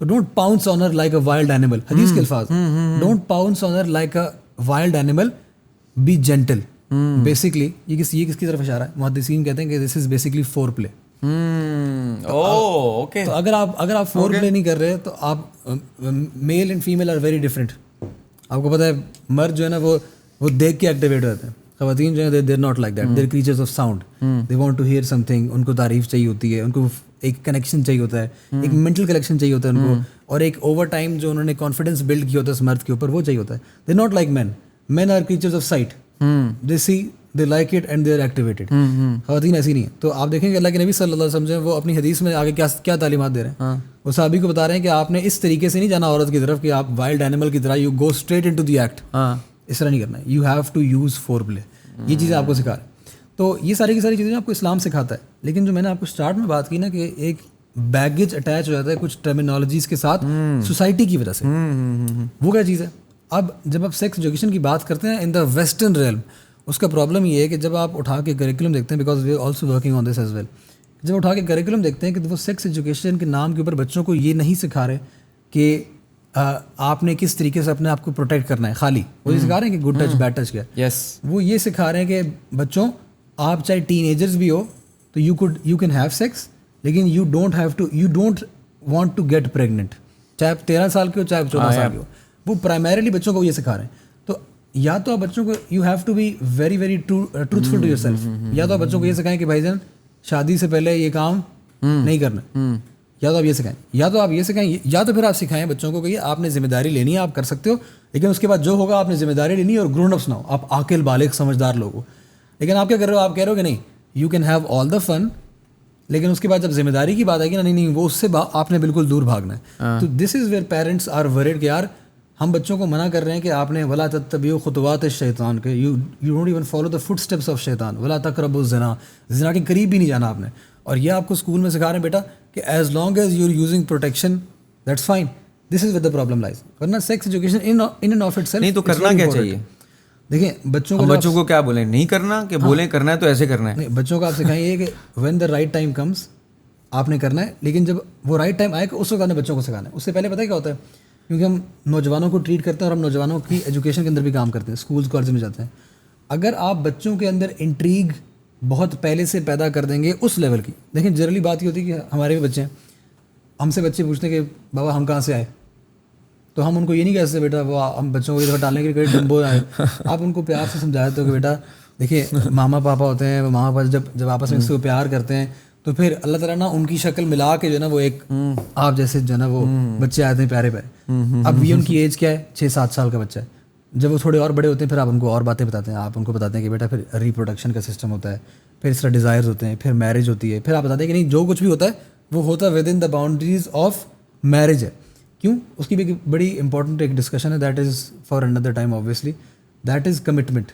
تو don't pounce on her like a wild animal. حدیث کے الفاظ, don't pounce on her like a wild animal, be gentle. Basically یہ کس کی طرف اشارہ ہے؟ محدثین کہتے ہیں کہ دس از بیسکلی فور پلے. تو اگر آپ فور پلے نہیں کر رہے تو آپ male and female are very different. آپ کو پتہ ہے مرد جو ہے نا وہ دیکھ کے ایکٹیویٹ ہوتے ہیں, خواتین جو ہیں they are not like that, they are creatures of sound, they want to hear something. ان کو تعریف چاہیے ہوتی ہے, ان کو ایک کنیکشن چاہیے ہوتا ہے, ایک مینٹل کنیکشن چاہیے ہوتا ہے ان کو, اور ایک اوور ٹائم جو انہوں نے کانفیڈینس بلڈ کیا ہوتا ہے اس مرد کے اوپر وہ چاہیے ہوتا ہے. They not like men. Men are creatures of sight, they see, they like it and they are activated. خواتین ایسی نہیں ہے. تو آپ دیکھیں گے اللہ کے نبی صلی اللہ علیہ وسلم جو وہ اپنی حدیث میں آگے کیا تعلیمات دے رہے ہیں. وہ صحابی کو بتا رہے ہیں کہ آپ نے اس طریقے سے نہیں جانا عورت کی طرف کہ آپ وائلڈ اینیمل کی طرح you go straight into the act. اس طرح نہیں کرنا ہے. You have to use foreplay. یہ چیزیں آپ کو سکھا رہے ہیں. تو یہ ساری کی ساری چیزیں آپ کو اسلام سکھاتا ہے. لیکن جو میں نے آپ کو اسٹارٹ میں بات کی نا کہ ایک بیگیج اٹیچ ہو جاتا ہے کچھ ٹرمینالوجیز کے ساتھ سوسائٹی کی وجہ سے. وہ کیا چیز ہے؟ اب جب آپ سیکس ایجوکیشن کی بات کرتے ہیں ان دا ویسٹرن ریلم, اس کا پرابلم یہ ہے کہ جب آپ اٹھا کے کریکولم دیکھتے ہیں, because we are also working on this as well, جب اٹھا کے کریکولم دیکھتے ہیں کہ وہ سیکس ایجوکیشن کے نام کے اوپر بچوں کو یہ نہیں سکھا رہے کہ آپ نے کس طریقے سے اپنے آپ کو پروٹیکٹ کرنا ہے. خالی وہ یہ سکھا رہے ہیں کہ گڈ ٹچ بیڈ ٹچ کیا. وہ یہ سکھا رہے ہیں کہ بچوں آپ چاہے ٹین ایجرز بھی ہو تو یو کین ہیو سیکس, لیکن you don't want to get pregnant, چاہے آپ 13 سال کے ہو چاہے 14 سال کے ہو. وہ پرائمریلی بچوں کو یہ سکھا رہے ہیں. تو یا تو آپ بچوں کو you have to be very very truthful to yourself, یا تو آپ بچوں کو یہ سکھائیں کہ بھائی جان شادی سے پہلے یہ کام نہیں کرنا, یا تو آپ یہ سکھائیں, یا تو آپ یہ سکھائیں, یا تو پھر آپ سکھائیں بچوں کو کہ آپ نے ذمہ داری لینی ہے, آپ کر سکتے ہو, لیکن اس کے بعد جو ہوگا آپ نے ذمہ داری لینی ہے, اور گرون اپس نہ ہو, آپ عاقل بالغ سمجھدار لوگ ہو. لیکن آپ کیا کر رہے ہو؟ آپ کہہ رہے ہو کہ نہیں یو کین ہیو آل دا فن, لیکن اس کے بعد جب ذمہ داری کی بات آئے گی نا, نہیں وہ اس سے آپ نے بالکل دور بھاگنا ہے. تو this is where parents are worried کہ یار ہم بچوں کو منع کر رہے ہیں کہ آپ نے ولا تتبعوا خطوات الشیطان کے, you don't even follow the footsteps of شیطان, ولا تقربوا الزنا, زنا کے قریب بھی نہیں جانا آپ نے. اور یہ آپ کو اسکول میں سکھا رہے ہیں بیٹا کہ as long as you are using protection that's fine. This is where the problem lies. ورنہ sex education in end of itself نہیں تو کرنا کیا چاہیے؟ دیکھیں بچوں کو کیا بولیں, نہیں کرنا کہ بولیں کرنا ہے تو ایسے کرنا ہے. نہیں, بچوں کو آپ سکھائیں کہ when the right time comes آپ نے کرنا ہے, لیکن جب وہ رائٹ ٹائم آئے اس وقت آپ نے بچوں کو سکھانا ہے. اس سے پہلے پتہ ہے کیا ہوتا ہے, کیونکہ ہم نوجوانوں کو ٹریٹ کرتے ہیں اور ہم نوجوانوں کی ایجوکیشن کے اندر بھی کام کرتے ہیں, اسکولس کالج میں جاتے ہیں. اگر آپ بچوں کے اندر انٹریگ بہت پہلے سے پیدا کر دیں گے اس لیول کی, دیکھیں جنرلی بات یہ ہوتی ہے کہ ہمارے بھی بچے ہیں, ہم سے بچے پوچھتے ہیں کہ بابا ہم کہاں سے آئے, تو ہم ان کو یہ نہیں کہہ سکتے بیٹا وہ ہم بچوں کو یہ دفعہ ڈالنے کے لیے ڈمبو آئے. آپ ان کو پیار سے سمجھا دیتے ہو کہ بیٹا دیکھیے ماما پاپا ہوتے ہیں, ماما پاپا جب آپس میں اس کو پیار کرتے ہیں تو پھر اللہ تعالیٰ نا ان کی شکل ملا کے جو ہے نا وہ ایک آپ جیسے جو ہے نا وہ بچے آتے ہیں پیارے پیارے. اب یہ ان کی ایج کیا ہے, 6-7 سال کا بچہ ہے. جب وہ تھوڑے اور بڑے ہوتے ہیں پھر آپ ان کو اور باتیں بتاتے ہیں, آپ ان کو بتاتے ہیں کہ بیٹا پھر ریپروڈکشن کا سسٹم ہوتا ہے, پھر اس طرح ڈیزائرز ہوتے ہیں, پھر میرج ہوتی ہے, پھر آپ بتاتے ہیں کہ نہیں جو کچھ بھی ہوتا ہے وہ ہوتا ہے with in the boundaries of marriage ہے. کیوں؟ اس کی بھی ایک بڑی امپورٹنٹ ایک ڈسکشن ہے, that is for another time obviously, that is commitment.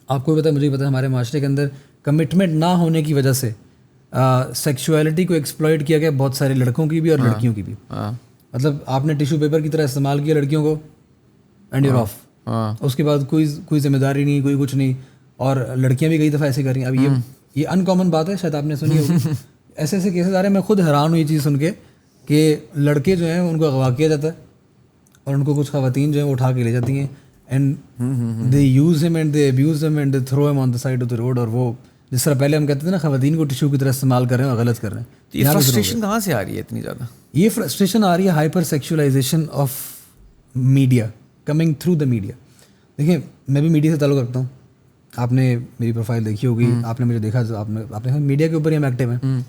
آپ کو بھی پتہ ہے مجھے بھی پتہ ہے ہمارے معاشرے کے اندر کمٹمنٹ نہ ہونے کی وجہ سے سیکشولیٹی کو ایکسپلائٹ کیا گیا بہت سارے لڑکوں کی بھی اور لڑکیوں کی بھی. مطلب آپ نے ٹیشو پیپر کی طرح استعمال کیا لڑکیوں کو اینڈ یور آف. اس کے بعد کوئی ذمہ داری نہیں, کوئی کچھ نہیں, اور لڑکیاں بھی کئی دفعہ ایسے کر رہی ہیں. اب یہ ان کامن بات ہے, شاید آپ نے سنی ہوگی. ایسے ایسے کیسز آ رہے ہیں, میں خود حیران ہوں یہ چیز سن کے کہ لڑکے جو ہیں ان کو اغوا کیا جاتا ہے اور ان کو کچھ خواتین جو ہیں وہ اٹھا کے لے جاتی ہیں, and they use them and they abuse them and they throw them on the side of the road. اور وہ جس طرح پہلے ہم کہتے تھے نا خواتین کو ٹیشو کی طرح استعمال کر رہے ہیں اور غلط کر رہے ہیں. تو یہ فرسٹریشن کہاں سے آ رہی ہے اتنی زیادہ؟ یہ فرسٹریشن آ رہی ہے hyper sexualization of media coming through the media. دیکھیں میں بھی میڈیا سے تعلق رکھتا ہوں, آپ نے میری پروفائل دیکھی ہوگی, آپ نے مجھے دیکھا, آپ نے میڈیا کے اوپر ہی ہم ایکٹیو ہیں.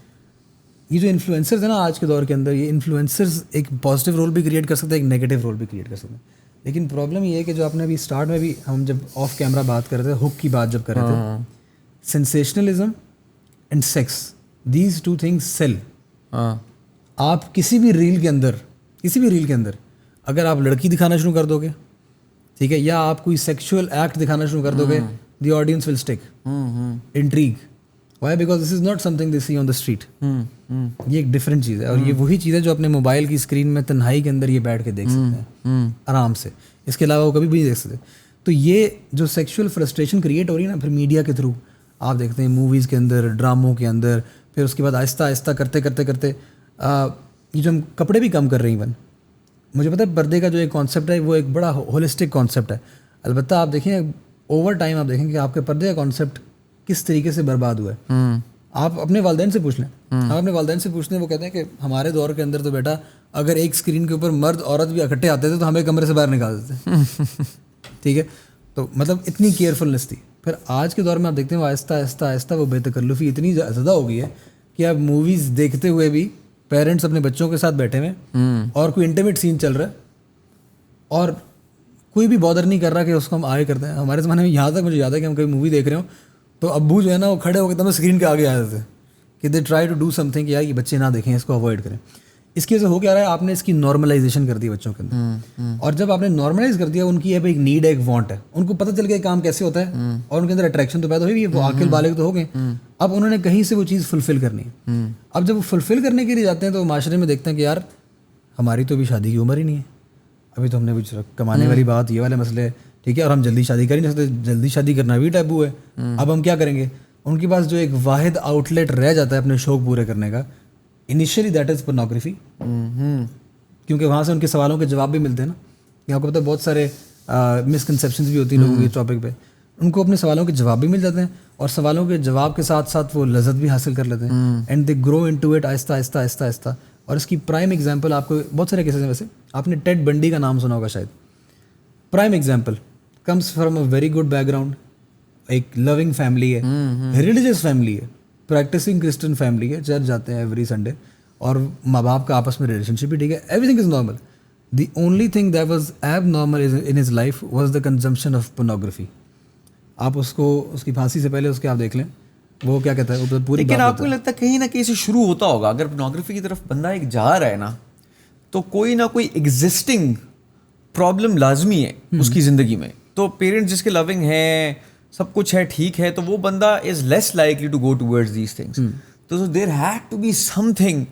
یہ جو انفلوئنسرز ہیں نا آج کے دور کے اندر, یہ انفلوئنسرز ایک پازیٹیو رول بھی کریٹ کر سکتے ہیں, ایک نیگیٹو رول بھی کریٹ کر سکتے ہیں. لیکن پرابلم یہ ہے کہ جو آپ نے ابھی اسٹارٹ میں بھی ہم جب آف کیمرہ بات کر رہے تھے, ہک کی بات جب کر رہے تھے, sensationalism and sex, these two things sell. آپ کسی بھی ریل کے اندر اگر آپ لڑکی دکھانا شروع کر دو گے, ٹھیک ہے, یا آپ کوئی سیکشول ایکٹ دکھانا شروع کر دو گے, the audience will stick. Intrigue, why? Because this is not something they see on the street. یہ ایک ڈفرینٹ چیز ہے, اور یہ وہی چیز ہے جو اپنے موبائل کی اسکرین میں تنہائی کے اندر یہ بیٹھ کے دیکھ سکتے ہیں آرام سے, اس کے علاوہ وہ کبھی بھی نہیں دیکھ سکتے. تو یہ جو سیکشول فرسٹریشن کریٹ ہو رہی ہے نا پھر میڈیا کے تھرو, آپ دیکھتے ہیں موویز کے اندر, ڈراموں کے اندر, پھر اس کے بعد آہستہ آہستہ کرتے یہ جو ہم کپڑے بھی کم کر رہے ہیں ایون, مجھے پتہ ہے پردے کا جو ایک کانسیپٹ ہے وہ ایک بڑا ہولسٹک کانسیپٹ ہے. البتہ آپ دیکھیں اوور ٹائم آپ دیکھیں کہ آپ کے پردے کا کانسیپٹ کس طریقے سے برباد ہوا ہے. آپ اپنے والدین سے پوچھ لیں, آپ اپنے والدین سے پوچھتے ہیں, وہ کہتے ہیں کہ ہمارے دور کے اندر تو بیٹا اگر ایک اسکرین کے اوپر مرد عورت بھی اکٹھے آتے تھے تو ہمیں کمرے سے باہر نکال دیتے. ٹھیک ہے, تو مطلب اتنی کیئرفلنس تھی. پھر آج کے دور میں آپ دیکھتے ہیں وہ آہستہ آہستہ آہستہ وہ بے تکلفی اتنی زیادہ ہو گئی ہے کہ اب موویز دیکھتے ہوئے بھی پیرنٹس اپنے بچوں کے ساتھ بیٹھے ہوئے اور کوئی انٹیمیٹ سین چل رہا ہے اور کوئی بھی بادر نہیں کر رہا کہ اس کو ہم آگے کرتے ہیں. ہمارے زمانے میں یہاں تک مجھے یاد ہے کہ ہم کہیں مووی دیکھ رہے ہوں تو ابو جو ہے نا وہ کھڑے ہو کے تمہیں اسکرین کے آگے آ جاتے ہیں کہ they try to do something کہ یار یہ بچے نہ دیکھیں, اس کو اوائڈ کریں. اس کی وجہ سے ہو کیا رہا ہے, آپ نے اس کی نارملائزیشن کر دی بچوں کے اندر, اور جب آپ نے نارملائز کر دیا ان کی ایک نیڈ ہے, ایک وانٹ ہے, ان کو پتہ چل گیا کام کیسے ہوتا ہے اور ان کے اندر اٹریکشن تو پیدا ہوئی ہے, وہ عاقل بالغ تو ہو گئے. اب انہوں نے کہیں سے وہ چیز فلفل کرنی ہے. اب جب وہ فلفل کرنے کے لیے جاتے ہیں تو معاشرے میں دیکھتے ہیں کہ یار ہماری تو ابھی شادی کی عمر ہی نہیں ہے, ابھی تو ہم نے کچھ کمانے والی بات, یہ والے مسئلے, ٹھیک ہے, اور ہم جلدی شادی کر ہی نہیں سکتے, جلدی شادی کرنا بھی ٹیبو ہے. اب ہم کیا کریں گے, ان کے پاس جو ایک واحد آؤٹ لیٹ رہ جاتا ہے اپنے شوق پورے کرنے کا, انیشیلی دیٹ از پورنوگرافی, کیونکہ وہاں سے ان کے سوالوں کے جواب بھی ملتے ہیں نا. آپ کو پتہ ہے بہت سارے مسکنسیپشنز بھی ہوتی ہیں لوگوں کے ٹاپک پہ, ان کو اپنے سوالوں کے جواب بھی مل جاتے ہیں اور سوالوں کے جواب کے ساتھ ساتھ وہ لذت بھی حاصل کر لیتے ہیں, and they grow into it آہستہ آہستہ آہستہ آہستہ. اور اس کی پرائم ایگزامپل آپ کو بہت سارے کیسز ہیں, ویسے آپ نے ٹیڈ بنڈی کا نام سنا ہوگا شاید. Prime example comes from a very good back ground, ایک لونگ فیملی ہے, ریلیجیس فیملی ہے, پریکٹسنگ کرسچن فیملی ہے, چرچ جاتے ہیں ایوری سنڈے, اور ماں باپ کا آپس میں ریلیشن شپ بھی ٹھیک ہے, everything is normal. The only thing that was abnormal in his life was the consumption of pornography. آپ اس کو اس کی پھانسی سے پہلے اس کے آپ دیکھ لیں وہ کیا کہتا ہے, وہ پوری. لیکن آپ کو لگتا ہے کہیں نہ کہیں سے شروع ہوتا ہوگا, اگر پورنوگرافی کی طرف بندہ ایک جا رہا ہے نا تو کوئی نہ کوئی ایگزسٹنگ پرابلم لازمی ہے اس کی زندگی میں. تو پیرنٹس جس کے لونگ ہیں, سب کچھ ہے, ٹھیک ہے, تو وہ بندہ is less likely to go towards these things. تو there had to be something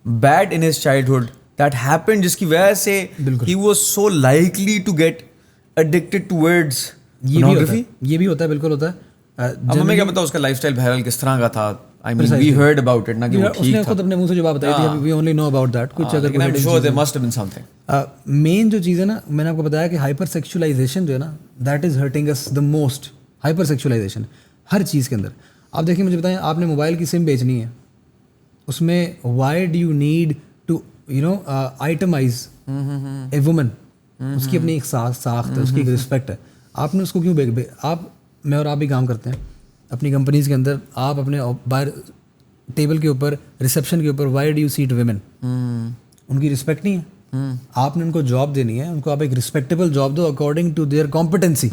bad in his childhood that happen, جس کی وجہ سے ہی was so likely to get addicted towards pornography. یہ بھی ہوتا ہے, بالکل ہوتا ہے. اب ہمیں کیا پتا اس کا لائف اسٹائل بہرحال کس طرح کا تھا. I mean, we heard about it, نا کہ وہ ٹھیک تھا. اس نے خود اپنے منہ سے جو بات بتائی تھی, we only know about that. کچھ اگر I'm sure there must have been something. مین جو چیز ہے نا, میں نے آپ کو بتایا کہ ہائپر سیکچولائزیشن جو ہے نا, that is hurting us the most. Hyper sexualization ہر چیز کے اندر. آپ دیکھیں, مجھے بتائیں, آپ نے موبائل کی سم بیچنی ہے, اس میں why do you need to itemize a woman. اس کی اپنی ایک ساخت ہے, اس کی ایک رسپیکٹ ہے. آپ نے اس کو کیوں آپ, میں اور آپ بھی کام کرتے ہیں اپنی کمپنیز کے اندر, آپ اپنے باہر ٹیبل کے اوپر, ریسیپشن کے اوپر, why do you seat women, ان کی رسپیکٹ نہیں ہے. آپ نے ان کو جاب دینی ہے, ان کو آپ ایک رسپیکٹیبل جاب دو اکارڈنگ ٹو دیئر کمپٹنسی.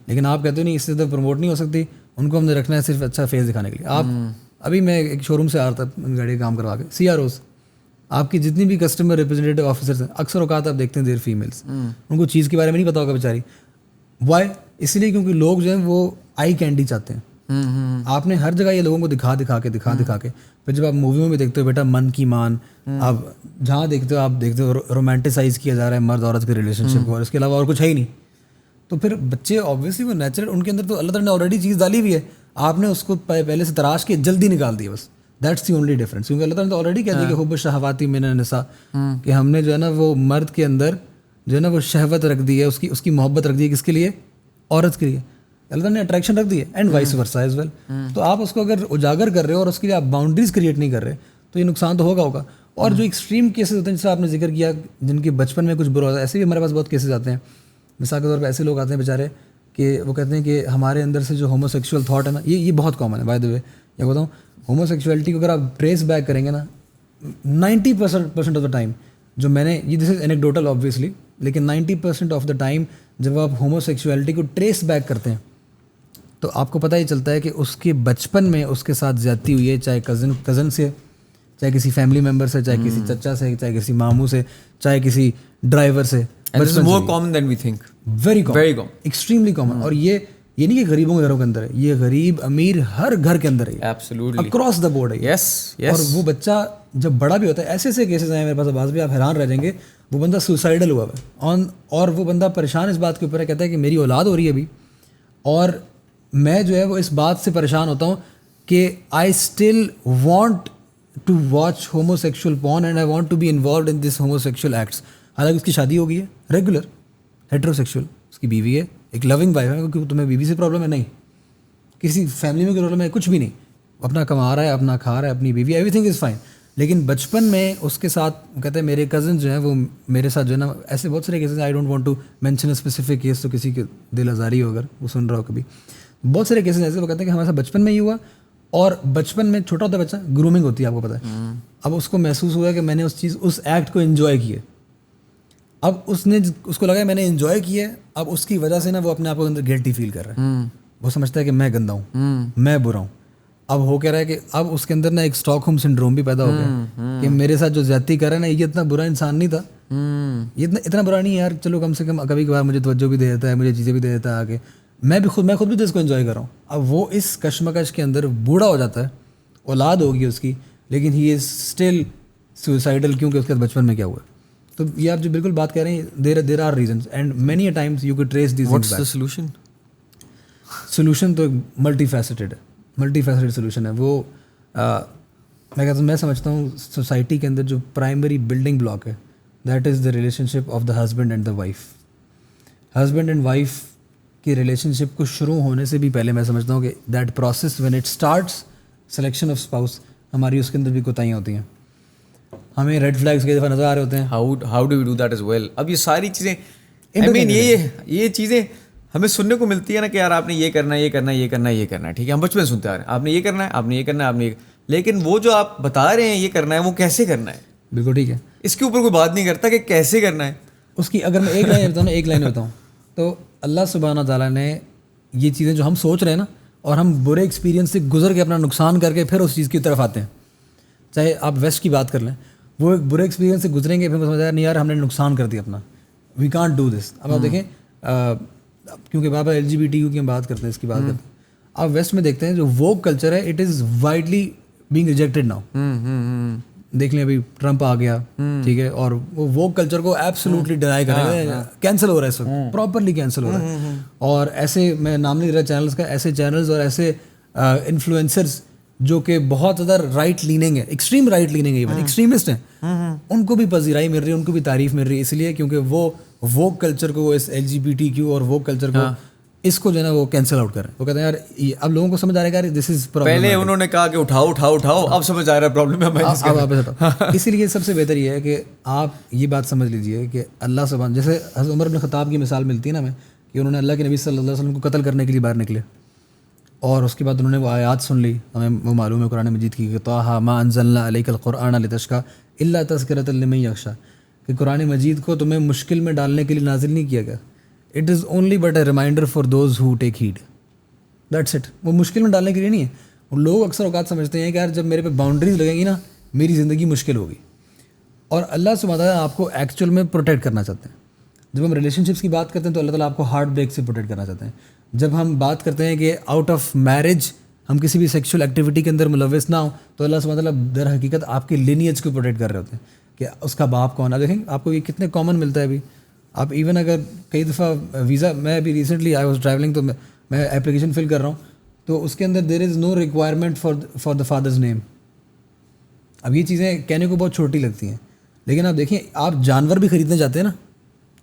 لیکن آپ کہتے ہو نہیں, اس سے تو پروموٹ نہیں ہو سکتی, ان کو ہم نے رکھنا ہے صرف اچھا فیس دکھانے کے لیے. آپ ابھی میں ایک شو روم سے آ رہا تھا گاڑی کام کروا کے, سی آر اوز, آپ کی جتنی بھی کسٹمر ریپرزینٹیو آفیسرس ہیں, اکثر اوقات آپ دیکھتے ہیں دیر فیمیلس, ان کو چیز کے بارے میں نہیں پتا ہوگا بیچاری. وائی؟ اس لیے کیونکہ لوگ جو ہیں وہ آئی کینڈی چاہتے ہیں. آپ نے ہر جگہ یہ لوگوں کو دکھا کے پھر جب آپ موویوں میں دیکھتے ہو بیٹا من کی مان, آپ جہاں دیکھتے ہو آپ دیکھتے ہو رومانٹیسائز کیا جا رہا ہے مرد عورت کے ریلیشن شپ کو, اور اس کے علاوہ اور کچھ ہے ہی نہیں. تو پھر بچے آبویسلی وہ نیچرل, ان کے اندر تو اللہ تعالیٰ نے آلریڈی چیز ڈالی ہوئی ہے, آپ نے اس کو پہلے سے تراش کے جلدی نکال دیا بس. That's the only difference. کیونکہ اللہ تعالیٰ نے تو آلریڈی کہہ دیا کہ حب الشہواتی من النساء, کہ ہم نے جو ہے نا وہ مرد کے اندر جو ہے نا وہ شہوت رکھ دی ہے, اس کی محبت رکھ دی ہے, کس کے لیے؟ عورت کے لیے. اللہ تعالیٰ نے اٹریکشن رکھ دی ہے, and vice versa as well. تو آپ اس کو اگر اجاگر کر رہے ہو اور اس کے لیے آپ باؤنڈریز کریٹ نہیں کر رہے تو یہ نقصان تو ہوگا. اور جو ایکسٹریم کیسز ہوتے ہیں جیسے آپ نے ذکر کیا, جن کے بچپن میں کچھ برا ہوتا ہے, ایسے بھی ہمارے پاس بہت کیسز آتے ہیں. مثال کے طور پہ ایسے لوگ آتے ہیں بیچارے کہ وہ کہتے ہیں کہ ہمارے اندر سے جو ہومو سیکشول تھاٹ ہے نا, یہ بہت کامن ہے بائی دا وے. یہ بتاؤں, ہومو سیکشولیٹی کو اگر آپ ٹریس بیک کریں گے نا 90% آف دا ٹائم, جو میں نے, یہ دس از اینیکڈوٹل آبویسلی, لیکن 90% آف دا ٹائم جب آپ ہومو سیکشولیٹی کو ٹریس بیک کرتے ہیں تو آپ کو پتہ ہی چلتا ہے کہ اس کے بچپن میں اس کے ساتھ زیادتی ہوئی ہے, چاہے کزن سے, چاہے کسی فیملی ممبر سے, چاہے کسی چچا سے, چاہے کسی ماموں سے, چاہے کسی ڈرائیور سے. more common than we think. Very common. Extremely common. اور یہ نہیں کہ غریبوں کے گھروں کے اندر ہے, یہ غریب امیر ہر گھر کے اندر ہے, Absolutely. اکراس دا بورڈ ہے. Yes. اور وہ بچہ جب بڑا بھی ہوتا ہے, ایسے کیسز ہیں میرے پاس آواز بھی, آپ حیران رہ جائیں گے. وہ بندہ سوسائڈل ہوا ہے اور وہ بندہ پریشان اس بات کے اوپر ہے, کہتا ہے کہ میری اولاد ہو رہی ہے ابھی, اور میں جو ہے وہ اس بات سے پریشان ہوتا ہوں کہ I still want to watch homosexual porn and I want to be involved in this homosexual acts. حالانکہ اس کی شادی ہو گئی ہے ریگولر ہیٹروسیکشول, اس کی بیوی ہے, ایک لونگ وائف ہے. کیونکہ تمہیں بیوی سے پرابلم ہے نہیں, کسی فیملی میں کوئی پرابلم ہے, کچھ بھی نہیں, اپنا کما رہا ہے, اپنا کھا رہا ہے, اپنی بیوی, ایوری تھنگ از فائن. لیکن بچپن میں اس کے ساتھ کہتے ہیں میرے کزن جو ہیں وہ میرے ساتھ جو ہے نا, ایسے بہت سارے cases, I don't want to mention a specific case تو کسی کے دل آزاری ہو اگر وہ سن رہا ہو کبھی, بہت سارے کیسز ایسے وہ کہتے ہیں کہ ہمارے ساتھ بچپن میں ہی ہوا. اور بچپن میں چھوٹا ہوتا ہے بچہ, گرومنگ ہوتی ہے آپ کو پتہ ہے. اب اس کو محسوس ہوا کہ میں نے اس ایکٹ کو انجوائے کیا, اب اس کو لگا میں نے انجوائے کیا ہے, اب اس کی وجہ سے نا وہ اپنے آپ کو اندر گلٹی فیل کر رہا ہے, وہ سمجھتا ہے کہ میں گندا ہوں, میں برا ہوں. اب ہو کہہ رہا ہے کہ اب اس کے اندر نا ایک اسٹاک ہوم سنڈروم بھی پیدا ہو گیا کہ میرے ساتھ جو زیادتی کر رہا ہے نا یہ اتنا برا انسان نہیں تھا, یہ اتنا برا نہیں ہے یار, چلو کم سے کم کبھی کبھار مجھے توجہ بھی دے دیتا ہے, مجھے چیزیں بھی دے دیتا ہے آگے, میں خود بھی تو اس کو انجوائے کر رہا ہوں. اب وہ اس کشمکش کے اندر بوڑھا ہو جاتا ہے, اولاد ہوگی اس کی, لیکن ہی از اسٹل سوسائڈل, کیونکہ اس کے بچپن میں کیا ہوا. تو یہ آپ جو بالکل بات کہہ رہے ہیں, there are reasons and many a times you could trace these. What's the solution? Solution تو ملٹی فیسٹڈ سولوشن ہے. وہ میں کہتا ہوں, میں سمجھتا ہوں سوسائٹی کے اندر جو پرائمری بلڈنگ بلاک ہے that is the relation ship of the husband and the wife. Husband and wife کی ریلیشن شپ کو شروع ہونے سے بھی پہلے میں سمجھتا ہوں کہ that process when it starts selection of spouse, ہماری اس کے اندر بھی کوتاہیاں ہوتی ہیں, ہمیں ریڈ فلیگس کئی دفعہ نظر آ رہے ہوتے ہیں. How do you do that as well. اب یہ ساری چیزیں آئی مین یہ چیزیں ہمیں سننے کو ملتی ہے نا کہ یار آپ نے یہ کرنا ہے, یہ کرنا ہے, یہ کرنا ہے, یہ کرنا ہے, ٹھیک ہے, ہم بچپن سنتے آ رہے ہیں آپ نے یہ کرنا ہے, آپ نے یہ کرنا ہے, آپ نے یہ, لیکن وہ جو آپ بتا رہے ہیں یہ کرنا ہے وہ کیسے کرنا ہے, بالکل ٹھیک ہے, اس کے اوپر کوئی بات نہیں کرتا کہ کیسے کرنا ہے. اس کی اگر میں ایک لائن بتاؤں نا, ایک لائن بتاؤں تو اللہ سبحانہ تعالیٰ نے یہ چیزیں جو ہم سوچ رہے ہیں نا, اور ہم برے ایکسپیرینس سے گزر کے اپنا نقصان کر کے پھر اس چیز کی طرف آتے ہیں. چاہے آپ ویسٹ کی بات کر لیں, وہ ایک برے ایکسپیرینس سے گزریں گے, پھر سمجھ آیا نہیں یار ہم نے نقصان کر دیا اپنا, وی کانٹ ڈو دس. اب آپ دیکھیں کیونکہ بابا LGBTQ کی ہم بات کرتے ہیں, اس کی بات کرتے ہیں, آپ ویسٹ میں دیکھتے ہیں جو ووک کلچر ہے it is widely being rejected now. دیکھ لیں ابھی ٹرمپ آ گیا, ٹھیک ہے, اور وہ ووک کلچر کو ایبسلیوٹلی ڈینائی کر رہے ہیں, کینسل ہو رہا ہے اس وقت, پراپرلی کینسل ہو رہا ہے. اور ایسے میں نام نہیں لے رہا چینلس کا, ایسے چینلز اور ایسے انفلوئنسرز جو کہ بہت زیادہ رائٹ لیننگ ہے, ایکسٹریم رائٹ لیننگ ہے, ایون ایکسٹریمسٹ ہیں, ان کو بھی پذیرائی مل رہی ہے, ان کو بھی تعریف مل رہی ہے, اس لیے کیونکہ وہ ووک کلچر کو, اس LGBTQ اور ووک کلچر کو, اس کو جو ہے نا وہ کینسل آؤٹ کر رہے ہیں. وہ کہتے ہیں یار اب لوگوں کو سمجھ آ رہا ہے کہ دس از پرابلم. پہلے انہوں نے کہا کہ اٹھاؤ, اب سمجھ آ رہا ہے پرابلم ہے. اسی لیے سب سے بہتر یہ ہے کہ آپ یہ بات سمجھ لیجئے کہ اللہ سبحانہ, جیسے حضرت عمر بن خطاب کی مثال ملتی ہے نا ہمیں, کہ انہوں نے اللہ کے نبی صلی اللہ علیہ وسلم کو قتل کرنے کے لیے باہر نکلے, اور اس کے بعد انہوں نے وہ آیات سن لی, ہمیں وہ معلوم ہے قرآن مجید کی, کہ طٰہٰ مَا أَنزَلْنَا عَلَيْكَ الْقُرْآنَ لِتَشْقَىٰ إِلَّا تَذْكِرَةً لِمَن يَخْشَىٰ, کہ قرآن مجید کو تمہیں مشکل میں ڈالنے کے لیے نازل نہیں کیا گیا, it is only but a reminder for those who take heed, that's it. وہ مشکل میں ڈالنے کے لیے نہیں ہے. لوگ اکثر اوقات سمجھتے ہیں کہ یار جب میرے پہ باؤنڈریز لگیں گی نا میری زندگی مشکل ہوگی, اور اللہ سبحانہ تعالیٰ آپ کو ایکچوئل میں پروٹیکٹ کرنا چاہتے ہیں. جب ہم ریلیشن شپس کی بات کرتے ہیں تو اللہ تعالیٰ آپ کو ہارٹ بریک سے پروٹیکٹ کرنا چاہتے ہیں. جب ہم بات کرتے ہیں کہ آؤٹ آف میرج ہم کسی بھی سیکشل ایکٹیویٹی کے اندر ملوث نہ ہوں, تو اللہ سبحانہ تعالیٰ در حقیقت آپ کے لینیج کو پروٹیکٹ کر رہے ہوتے ہیں کہ اس کا باپ کون ہے. دیکھیں آپ کو یہ کتنے کامن ملتا ہے ابھی. آپ ایون اگر کئی دفعہ ویزا, میں ابھی ریسنٹلی آئی واز ٹریولنگ, تو میں اپلیکیشن فل کر رہا ہوں, تو اس کے اندر there is no requirement for the father's name. اب یہ چیزیں کہنے کو بہت چھوٹی لگتی ہیں, لیکن آپ دیکھیں آپ جانور بھی خریدنے جاتے ہیں نا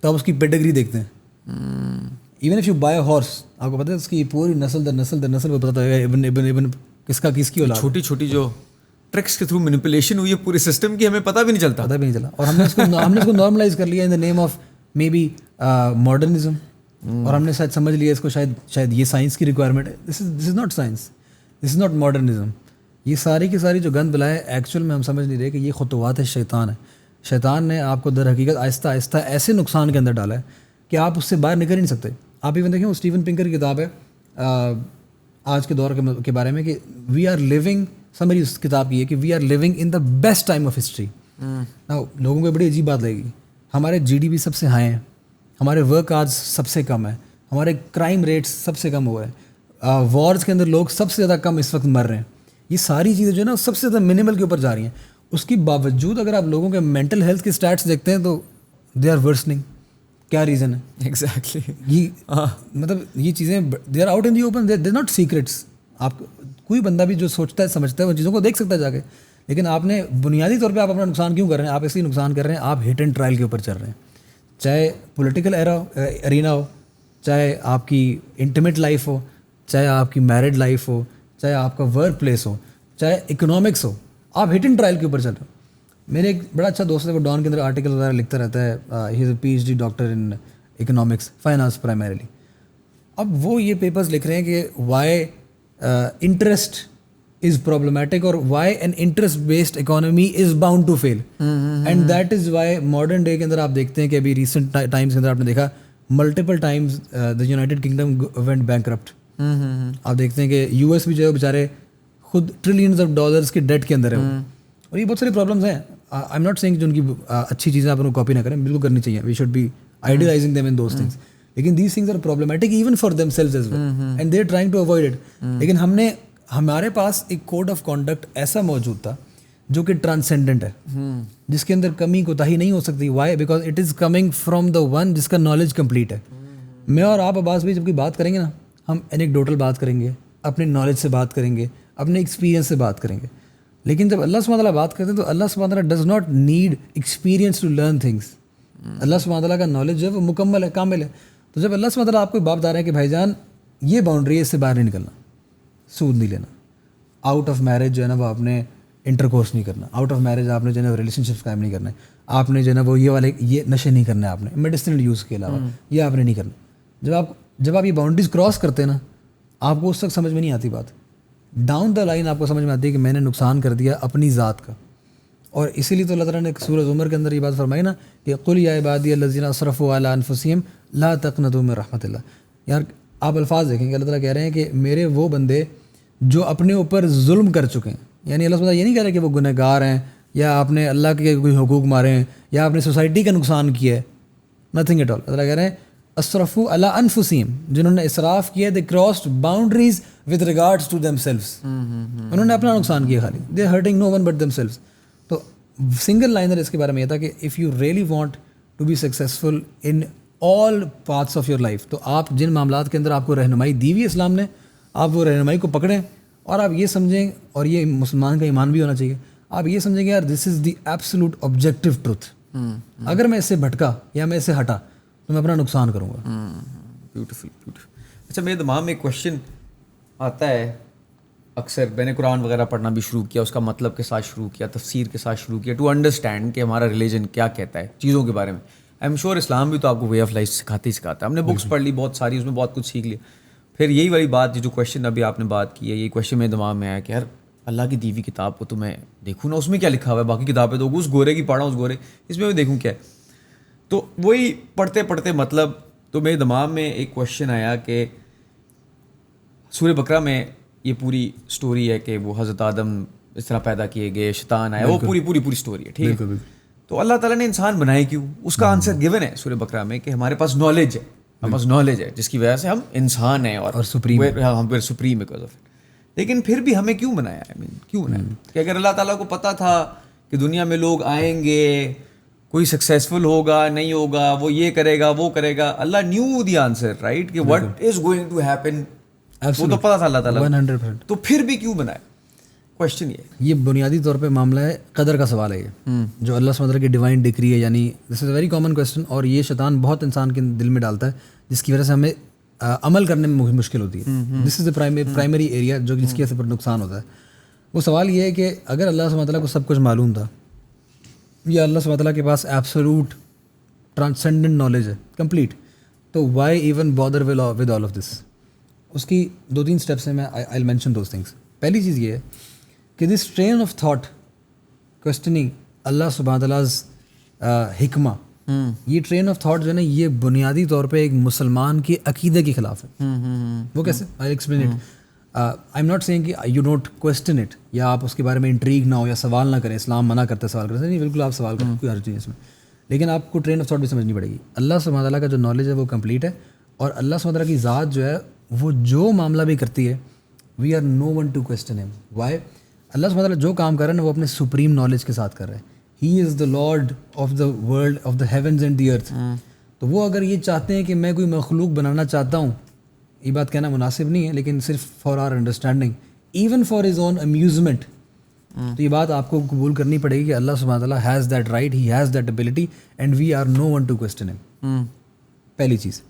تو آپ اس کی پیڈگری دیکھتے ہیں. Even if you buy a horse, آپ کو پتہ ہے اس کی پوری نسل در نسل کو پتہ ہے ابن کس کا کس کی اولاد. چھوٹی چھوٹی جو ٹرکس کے تھرو مینیپولیشن ہوئی ہے پورے سسٹم کی, ہمیں پتہ بھی نہیں چلا. اور ہم نے اس کو نارملائز کر لیا in the name of maybe modernism, اور ہم نے شاید سمجھ لیا اس کو شاید یہ سائنس کی ریکوائرمنٹ ہے. This is not science, this is not modernism. یہ ساری کی ساری جو گند بلائے ایکچوئل میں ہم سمجھ نہیں رہے کہ یہ خطوات شیطان ہے. شیطان نے آپ کو در حقیقت آہستہ آہستہ ایسے نقصان کے اندر ڈالا ہے کہ آپ اس سے باہر نکل ہی نہیں سکتے. آپ ایون دیکھیں وہ اسٹیون پنکر کی کتاب ہے آج کے دور کے بارے میں, کہ وی آر لیونگ, سمجھ اس کتاب کی ہے کہ we are living in the best time of history. لوگوں کو بڑی عجیب بات لگے گی, ہمارے GDP سب سے ہائی ہیں, ہمارے ورک آورز سب سے کم ہے, ہمارے کرائم ریٹس سب سے کم ہوا ہے, وارز کے اندر لوگ سب سے زیادہ کم اس وقت مر رہے ہیں. یہ ساری چیزیں جو ہے نا سب سے زیادہ منیمل کے اوپر جا رہی ہیں. اس کے باوجود اگر آپ لوگوں کے مینٹل ہیلتھ کے اسٹیٹس دیکھتے ہیں تو دے آر ورسننگ. کیا ریزن ہے؟ ایگزیکٹلی یہ مطلب یہ چیزیں they are out in the open, they not secrets. آپ کوئی بندہ بھی جو سوچتا ہے سمجھتا ہے ان چیزوں کو دیکھ سکتا ہے جا کے, لیکن آپ نے بنیادی طور پہ آپ اپنا نقصان کیوں کر رہے ہیں؟ آپ اس لیے نقصان کر رہے ہیں، آپ ہٹ اینڈ ٹرائل کے اوپر چل رہے ہیں، چاہے پولیٹیکل ارینا ہو، چاہے آپ کی انٹیمیٹ لائف ہو، چاہے آپ کی میرڈ لائف ہو، چاہے آپ کا ورک پلیس ہو، چاہے اکنامکس ہو، آپ ہٹ اینڈ ٹرائل کے اوپر چل رہے ہو۔ میرے ایک بڑا اچھا دوست ہے، وہ ڈان کے اندر آرٹیکل وغیرہ لکھتا رہتا ہے، he is a PhD doctor in economics finance primarily. اب وہ یہ پیپرز لکھ رہے ہیں کہ وائی انٹرسٹ از پرابلمٹک اور why an interest based economy is bound to fail, and that is why modern day کے اندر آپ دیکھتے ہیں کہ ابھی ریسنٹ ٹائمس کے اندر آپ نے دیکھا multiple times the United kingdom went bankrupt. آپ دیکھتے ہیں کہ US بھی جو ہے بیچارے خود ٹریلینز آف ڈالرس کے ڈیٹ کے اندر ہے، اور یہ بہت ساری پرابلمس ہیں۔ آئی ایم ناٹ سیئنگ جو ان کی اچھی چیزیں آپ ان کو کاپی نہ کریں، بالکل کرنی چاہیے، we should be idealizing them in those things, لیکن these things are problematic even for themselves as well and they are trying to avoid it. لیکن ہمارے پاس ایک کوڈ آف کانڈکٹ ایسا موجود تھا جو کہ ٹرانسینڈنٹ ہے، جس کے اندر کمی کوتاہی نہیں ہو سکتی۔ Why? Because it is coming from the one جس کا نالج کمپلیٹ ہے۔ میں اور آپ عباس بھی جب کی بات کریں گے نا، ہم اینیکڈوٹل بات کریں گے، اپنے نالج سے بات کریں گے، اپنے ایکسپیرینس سے بات کریں گے، لیکن جب اللہ سبحانہ تعالیٰ بات کرتے ہیں تو اللہ سبحانہ تعالیٰ does not need experience to learn things. اللہ سبحانہ تعالیٰ کا نالج جو ہے وہ مکمل ہے، کامل ہے۔ تو جب اللہ سبحانہ تعالیٰ آپ کو بات بتا رہے ہیں کہ بھائی جان یہ باؤنڈری ہے، اس سے باہر نہیں نکلنا، سود نہیں لینا، آؤٹ آف میرج جو ہے نا وہ آپ نے انٹر کورس نہیں کرنا، آؤٹ آف میرج آپ نے جو ہے نا ریلیشن شپس قائم نہیں کرنا ہے، آپ نے جو ہے نا وہ یہ نشے نہیں کرنا ہے، آپ نے میڈیسنل یوز کے علاوہ یہ آپ نے نہیں کرنا۔ جب آپ یہ باؤنڈریز کراس کرتے ہیں نا، آپ کو اس تک سمجھ میں نہیں آتی بات، ڈاؤن دا لائن آپ کو سمجھ میں آتی ہے کہ میں نے نقصان کر دیا اپنی ذات کا۔ اور اسی لیے تو اللہ تعالیٰ نے سورہ زمر کے اندر یہ بات فرمائی نا کہ قل یا عبادی الذین اسرفوا علی انفسہم لا تقنطوا من رحمۃ اللہ۔ یار آپ الفاظ دیکھیں کہ اللہ تعالیٰ کہہ رہے ہیں کہ میرے وہ بندے جو اپنے اوپر ظلم کر چکے ہیں، یعنی اللہ تعالیٰ یہ نہیں کہہ رہے کہ وہ گنہ گار ہیں یا آپ نے اللہ کے کوئی حقوق مارے ہیں یا آپ نے سوسائٹی کا نقصان کیا ہے، نتھنگ ایٹ آل۔ اللہ تعالیٰ کہہ رہے ہیں اسرفوا علی انفسہم، جنہوں نے اسراف کیا، they crossed boundaries with regards to themselves, انہوں نے اپنا نقصان کیا خالی، they are hurting no one but themselves. تو سنگل لائنر اس کے بارے میں یہ تھا کہ if you really want to be successful in all parts of your life, تو آپ جن معاملات کے اندر آپ کو رہنمائی دی ہوئی اسلام نے، آپ وہ رہنمائی کو پکڑیں اور آپ یہ سمجھیں، اور یہ مسلمان کا ایمان بھی ہونا چاہیے، آپ یہ سمجھیں کہ یار دس از دی ایبسولوٹ آبجیکٹیو ٹروتھ، اگر میں اس سے بھٹکا یا میں اس سے ہٹا تو میں اپنا نقصان کروں گا۔ Beautiful beautiful. اچھا میرے دماغ میں ایک کویشچن آتا ہے اکثر، میں نے قرآن وغیرہ پڑھنا بھی شروع کیا، اس کا مطلب کے ساتھ شروع کیا، تفسیر کے ساتھ شروع کیا، ٹو انڈرسٹینڈ کہ ہمارا ریلیجن کیا کہتا ہے چیزوں کے بارے میں۔ آئی ایم شیور اسلام بھی تو آپ کو وے آف لائف سکھاتے ہی سکھاتا ہے، ہم نے بکس پڑھ لی بہت ساری، اس میں بہت کچھ سیکھ لیا۔ پھر یہی والی بات جو کویشچن ابھی آپ نے بات کی ہے، یہ کویشچن میرے دماغ میں آیا کہ یار اللہ کی دی ہوئی کتاب کو تو میں دیکھوں نا، اس میں کیا لکھا ہوا ہے، باقی کتابیں تو اس گورے کی پڑھا اس گورے، اس میں دیکھوں کیا ہے۔ تو وہی پڑھتے پڑھتے مطلب تو میرے دماغ میں ایک کویشچن آیا کہ سورہ بقرہ میں یہ پوری سٹوری ہے کہ وہ حضرت آدم اس طرح پیدا کیے گئے، شیطان آیا، وہ پوری سٹوری ہے، ٹھیک ہے۔ تو اللہ تعالیٰ نے انسان بنائے کیوں، اس کا آنسر گیون ہے سورہ بقرہ میں کہ ہمارے پاس نالج ہے، ہمارے پاس نالج ہے جس کی وجہ سے ہم انسان ہیں اور سپریم بیکاز آف اٹ۔ لیکن پھر بھی ہمیں کیوں بنایا ہے، کیوں بنایا کہ اگر اللہ تعالیٰ کو پتہ تھا کہ دنیا میں لوگ آئیں گے، کوئی سکسیزفل ہوگا نہیں ہوگا، وہ یہ کرے گا وہ کرے گا، Allah knew the answer right کہ what is going to happen, وہ تو پتہ تھا اللہ تعالیٰ 100%۔ تو پھر بھی کیوں بنایا، کویشچن یہ بنیادی طور پہ معاملہ ہے قدر کا سوال ہے، یہ جو اللہ سبحانہ وتعالیٰ کی ڈیوائن ڈگری ہے، یعنی دس از اے ویری کامن کویشچن، اور یہ شیطان بہت انسان کے دل میں ڈالتا ہے جس کی وجہ سے ہمیں عمل کرنے میں مشکل ہوتی ہے۔ This is a primary area جو جس کی وجہ سے پر نقصان ہوتا ہے۔ وہ سوال یہ ہے کہ اگر اللہ سبحانہ وتعالیٰ کو سب کچھ معلوم تھا، یا اللہ سبحانہ وتعالیٰ کے پاس ایبسولوٹ ٹرانسینڈنٹ نالج ہے کمپلیٹ، تو why even bother with all of this? اس کی 2-3 اسٹیپس ہیں، میں I will mention those things. پہلی چیز یہ ہے کہ this train of thought questioning اللہ سبحانہ تعالیٰز حکمہ، یہ ٹرین آف تھاٹ جو ہے نا، یہ بنیادی طور پہ ایک مسلمان کے عقیدے کے خلاف ہے۔ وہ کیسے؟ I explain it. I am not seeing کہ یو ڈونٹ کویسچن اٹ، یا آپ اس کے بارے میں انٹریگ نہ ہو یا سوال نہ کریں، اسلام منع کرتے سوال کرتے نہیں، بالکل آپ سوال کریں، کوئی حرج نہیں اس میں، لیکن آپ کو ٹرین آف تھاٹ بھی سمجھنی پڑے گی۔ اللہ سبحانہ تعالیٰ کا جو نالج ہے وہ کمپلیٹ ہے، اور اللہ سبحانہ تعالیٰ کی ذات جو ہے وہ جو معاملہ بھی کرتی ہے، we are no one to question him. Why? Allah سبحانہ تعالیٰ جو کام کر رہا ہے نا وہ اپنے سپریم نالج کے ساتھ کر رہا ہے۔ He is the lord of the world of the heavens and the earth. تو وہ اگر یہ چاہتے ہیں کہ میں کوئی مخلوق بنانا چاہتا ہوں، یہ بات کہنا مناسب نہیں ہے، لیکن صرف for our understanding, even for his own amusement, تو یہ بات آپ کو قبول کرنی پڑے گی کہ اللہ سبحانہ تعالیٰ has that right, he has that ability and we are no one to question him. پہلی چیز.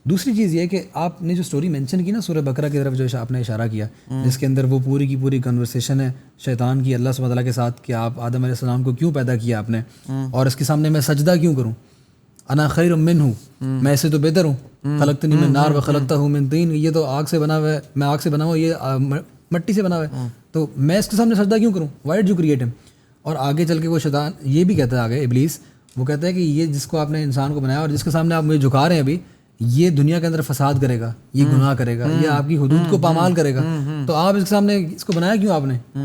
دوسری چیز یہ کہ آپ نے جو سٹوری مینشن کی نا سورہ بقرہ کی طرف جو آپ نے اشارہ کیا, جس کے اندر وہ پوری کی پوری کنورسیشن ہے شیطان کی اللہ سبحانہ تعالیٰ کے ساتھ کہ آپ آدم علیہ السلام کو کیوں پیدا کیا آپ نے, اور اس کے سامنے میں سجدہ کیوں کروں, انا خیر منہ, میں اس سے تو بہتر ہوں, خلقتنی من نار و خلقتہ من طین, یہ تو آگ سے بنا ہوا ہے, میں آگ سے بنا ہوا, یہ مٹی سے بنا ہوا ہے, تو میں اس کے سامنے سجدہ کیوں کروں, وائی ڈڈ یو کریٹ ہم. اور آگے چل کے وہ شیطان یہ بھی کہتا ہے آگے ابلیس, وہ کہتا ہے کہ یہ جس کو آپ نے انسان کو بنایا اور جس کے سامنے آپ مجھے جھکا رہے ہیں ابھی, یہ دنیا کے اندر فساد کرے گا, یہ گناہ کرے گا, یہ آپ کی حدود کو پامال کرے گا, تو آپ اس کے سامنے اس کو بنایا کیوں,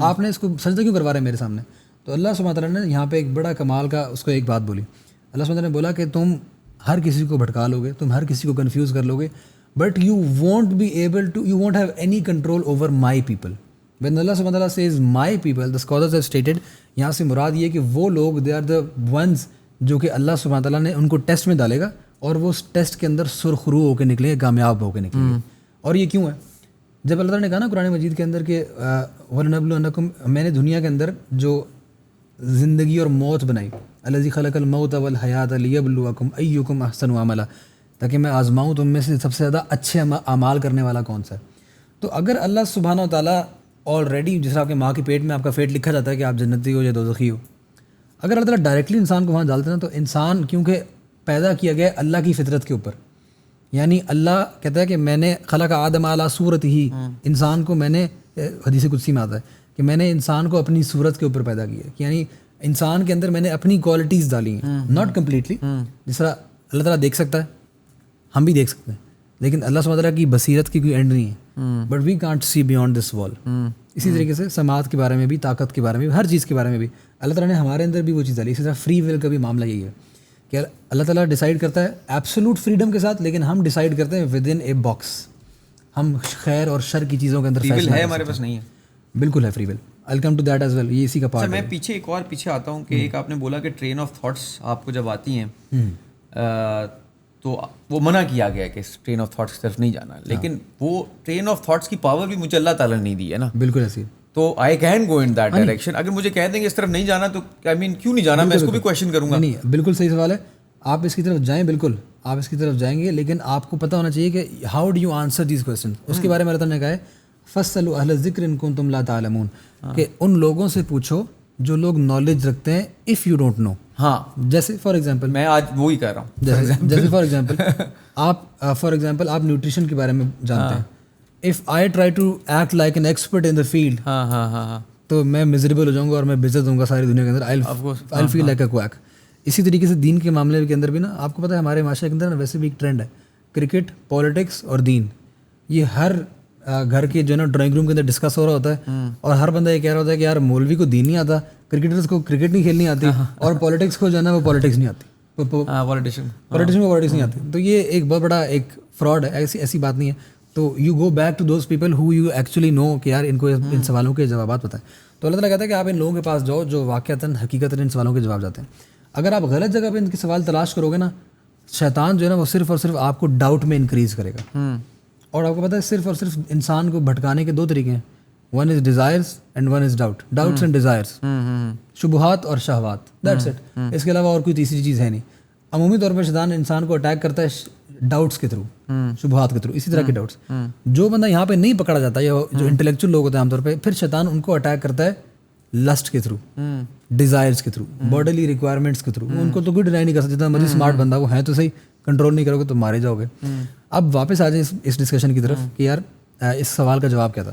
آپ نے اس کو سجدہ کیوں کروا رہے ہیں میرے سامنے. تو اللہ سبحانہ تعالیٰ نے یہاں پہ ایک بڑا کمال کا اس کو ایک بات بولی. اللہ سبحانہ تعالیٰ نے بولا کہ تم ہر کسی کو بھٹکا لو گے, تم ہر کسی کو کنفیوز کر لو گے, but you won't be able to, you won't have any control over my people. When اللہ سبحانہ تعالیٰ says my people, the scholars have stated, یہاں سے مراد یہ کہ وہ لوگ دے آر دا ونز جو کہ اللہ سبحانہ تعالیٰ نے ان کو ٹیسٹ میں ڈالے گا, اور وہ اس ٹیسٹ کے اندر سرخرو ہو کے نکلیں گے, کامیاب ہو کے نکلیں گے. اور یہ کیوں ہے؟ جب اللہ تعالیٰ نے کہا نا قرآن مجید کے اندر کہ وَلَنَبْلُوَنَّكُمْ, میں نے دنیا کے اندر جو زندگی اور موت بنائی, الذی خلق الموت والحیات لیبلوکم ایکم احسن عملا, تاکہ میں آزماؤں تم میں سے سب سے زیادہ اچھے اعمال کرنے والا کون سا ہے. تو اگر اللہ سبحانہ و تعالیٰ آلریڈی, جس طرح آپ کے ماں کے پیٹ میں آپ کا فیٹ لکھا جاتا ہے کہ آپ جنتی ہو یا دوزخی ہو, اگر اللہ تعالیٰ ڈائریکٹلی انسان کو وہاں ڈالتے ہیں تو انسان کیونکہ پیدا کیا گیا اللہ کی فطرت کے اوپر, یعنی اللہ کہتا ہے کہ میں نے خلق آدم علی صورت ہی, انسان کو میں نے, حدیث قدسی میں آتا ہے کہ میں نے انسان کو اپنی صورت کے اوپر پیدا کیا, یعنی انسان کے اندر میں نے اپنی کوالٹیز ڈالی ہیں, ناٹ کمپلیٹلی. جس طرح اللہ تعالیٰ دیکھ سکتا ہے, ہم بھی دیکھ سکتے ہیں, لیکن اللہ سبحانہ تعالیٰ کی بصیرت کی کوئی اینڈ نہیں ہے, but we can't see beyond this wall. اسی طریقے سے سماعت کے بارے میں بھی, طاقت کے بارے میں بھی, ہر چیز کے بارے میں بھی اللہ تعالیٰ نے ہمارے اندر بھی وہ چیز ڈالی. اسی طرح فری ول کا بھی معاملہ یہی ہے کہ اللہ تعالیٰ ڈیسائیڈ کرتا ہے ایبسولوٹ فریڈم کے ساتھ, لیکن ہم ڈیسائیڈ کرتے ہیں ود ان اے باکس. ہم خیر اور شر کی چیزوں کے اندر فیصلہ ہے, ہمارے پاس نہیں ہے. بالکل ہے free will. I'll come to that as well. یہ اسی کا پارٹ ہے. میں پیچھے ایک اور پیچھے آتا ہوں کہ ایک آپ نے بولا کہ ٹرین آف تھاٹس آپ کو جب آتی ہیں تو وہ منع کیا گیا کہ ٹرین آف تھاٹس کی طرف نہیں جانا, لیکن وہ ٹرین آف تھاٹس کی پاور بھی مجھے اللہ تعالیٰ نے نہیں دی ہے نا. بالکل ایسی. تو I can go in that direction. اگر مجھے کہہ دیں گے اس طرف نہیں جانا تو آئی مین کیوں نہیں جانا, میں اس کو بھی کویشچن کروں گا. نہیں, بالکل صحیح سوال ہے. آپ اس کی طرف جائیں, بالکل آپ اس کی طرف جائیں گے, لیکن آپ کو پتہ ہونا چاہیے کہ how do you answer these question. اس کے بارے میں اللہ تعالیٰ نے کہا ہے فَاسْأَلُوا أَهْلَ الذِّكْرِ إِن كُنتُمْ لَا تَعْلَمُونَ, کہ ان لوگوں سے پوچھو جو لوگ نالج رکھتے ہیں اف یو ڈونٹ نو. ہاں, جیسے فار ایگزامپل میں آج وہی کر رہا ہوں. جیسے فار ایگزامپل آپ نیوٹریشن کے بارے میں جانتے ہیں. If I try to act like an expert in the field, تو میں مزریبل ہو جاؤں گا اور میں بزنس دوں گا ساری دنیا کے اندر. آئی فیل لائک اے کویک. اسی طریقے سے دین کے معاملے کے اندر بھی نا, آپ کو پتہ ہے ہمارے معاشرے کے اندر نا ویسے بھی ایک ٹرینڈ ہے, کرکٹ, پالیٹکس اور دین. یہ ہر گھر کے جو ہے نا ڈرائنگ روم کے اندر ڈسکس ہو رہا ہوتا ہے, اور ہر بندہ یہ کہہ رہا ہوتا ہے کہ یار مولوی کو دین نہیں آتا, کرکٹرز کو کرکٹ نہیں کھیلنی آتی, اور پالیٹکس کو جو ہے نا وہ پالیٹکس نہیں آتی, پالیٹیشین کو پالیٹکس نہیں آتی. تو یہ ایک بہت بڑا ایک فراڈ ہے, ایسی بات نہیں ہے. تو you go back to those people who you actually know کہ یار ان کو ان سوالوں کے جوابات پتہ ہے. تو اللہ تعالیٰ کہتا ہے کہ آپ ان لوگوں کے پاس جاؤ جو واقعتاً حقیقتاً ان سوالوں کے جواب جاتے ہیں. اگر آپ غلط جگہ پہ ان کے سوال تلاش کرو گے نا, شیطان جو ہے نا وہ صرف اور صرف آپ کو ڈاؤٹ میں انکریز کرے گا. اور آپ کو پتہ ہے صرف اور صرف انسان کو بھٹکانے کے 2 طریقے ہیں, one is desires and one is doubt. Doubts and desires, شبہات اور شہوات, دیٹس اٹ. اس کے علاوہ اور کوئی تیسری چیز ہے نہیں. عمومی طور پر شیطان انسان کو اٹیک کرتا ہے ڈاؤٹس کے تھرو, شبہات کے تھرو, اسی طرح کے ڈاؤٹس. جو بندہ یہاں پہ نہیں پکڑا جاتا, یا جو انٹلیکچوئل لوگ ہوتے ہیں عام طور پہ, پھر شیطان ان کو اٹیک کرتا ہے لسٹ کے تھرو, ڈیزائرس کے تھرو, باڈیلی ریکوائرمنٹس کے تھرو. ان کو تو کوئی ڈینائی نہیں کر سکتا, جتنا مرضی اسمارٹ بندہ وہ ہے تو صحیح, کنٹرول نہیں کرو گے تو مارے جاؤ گے. اب واپس آ جائیں اس ڈسکشن کی طرف کہ یار اس سوال کا جواب کیا تھا.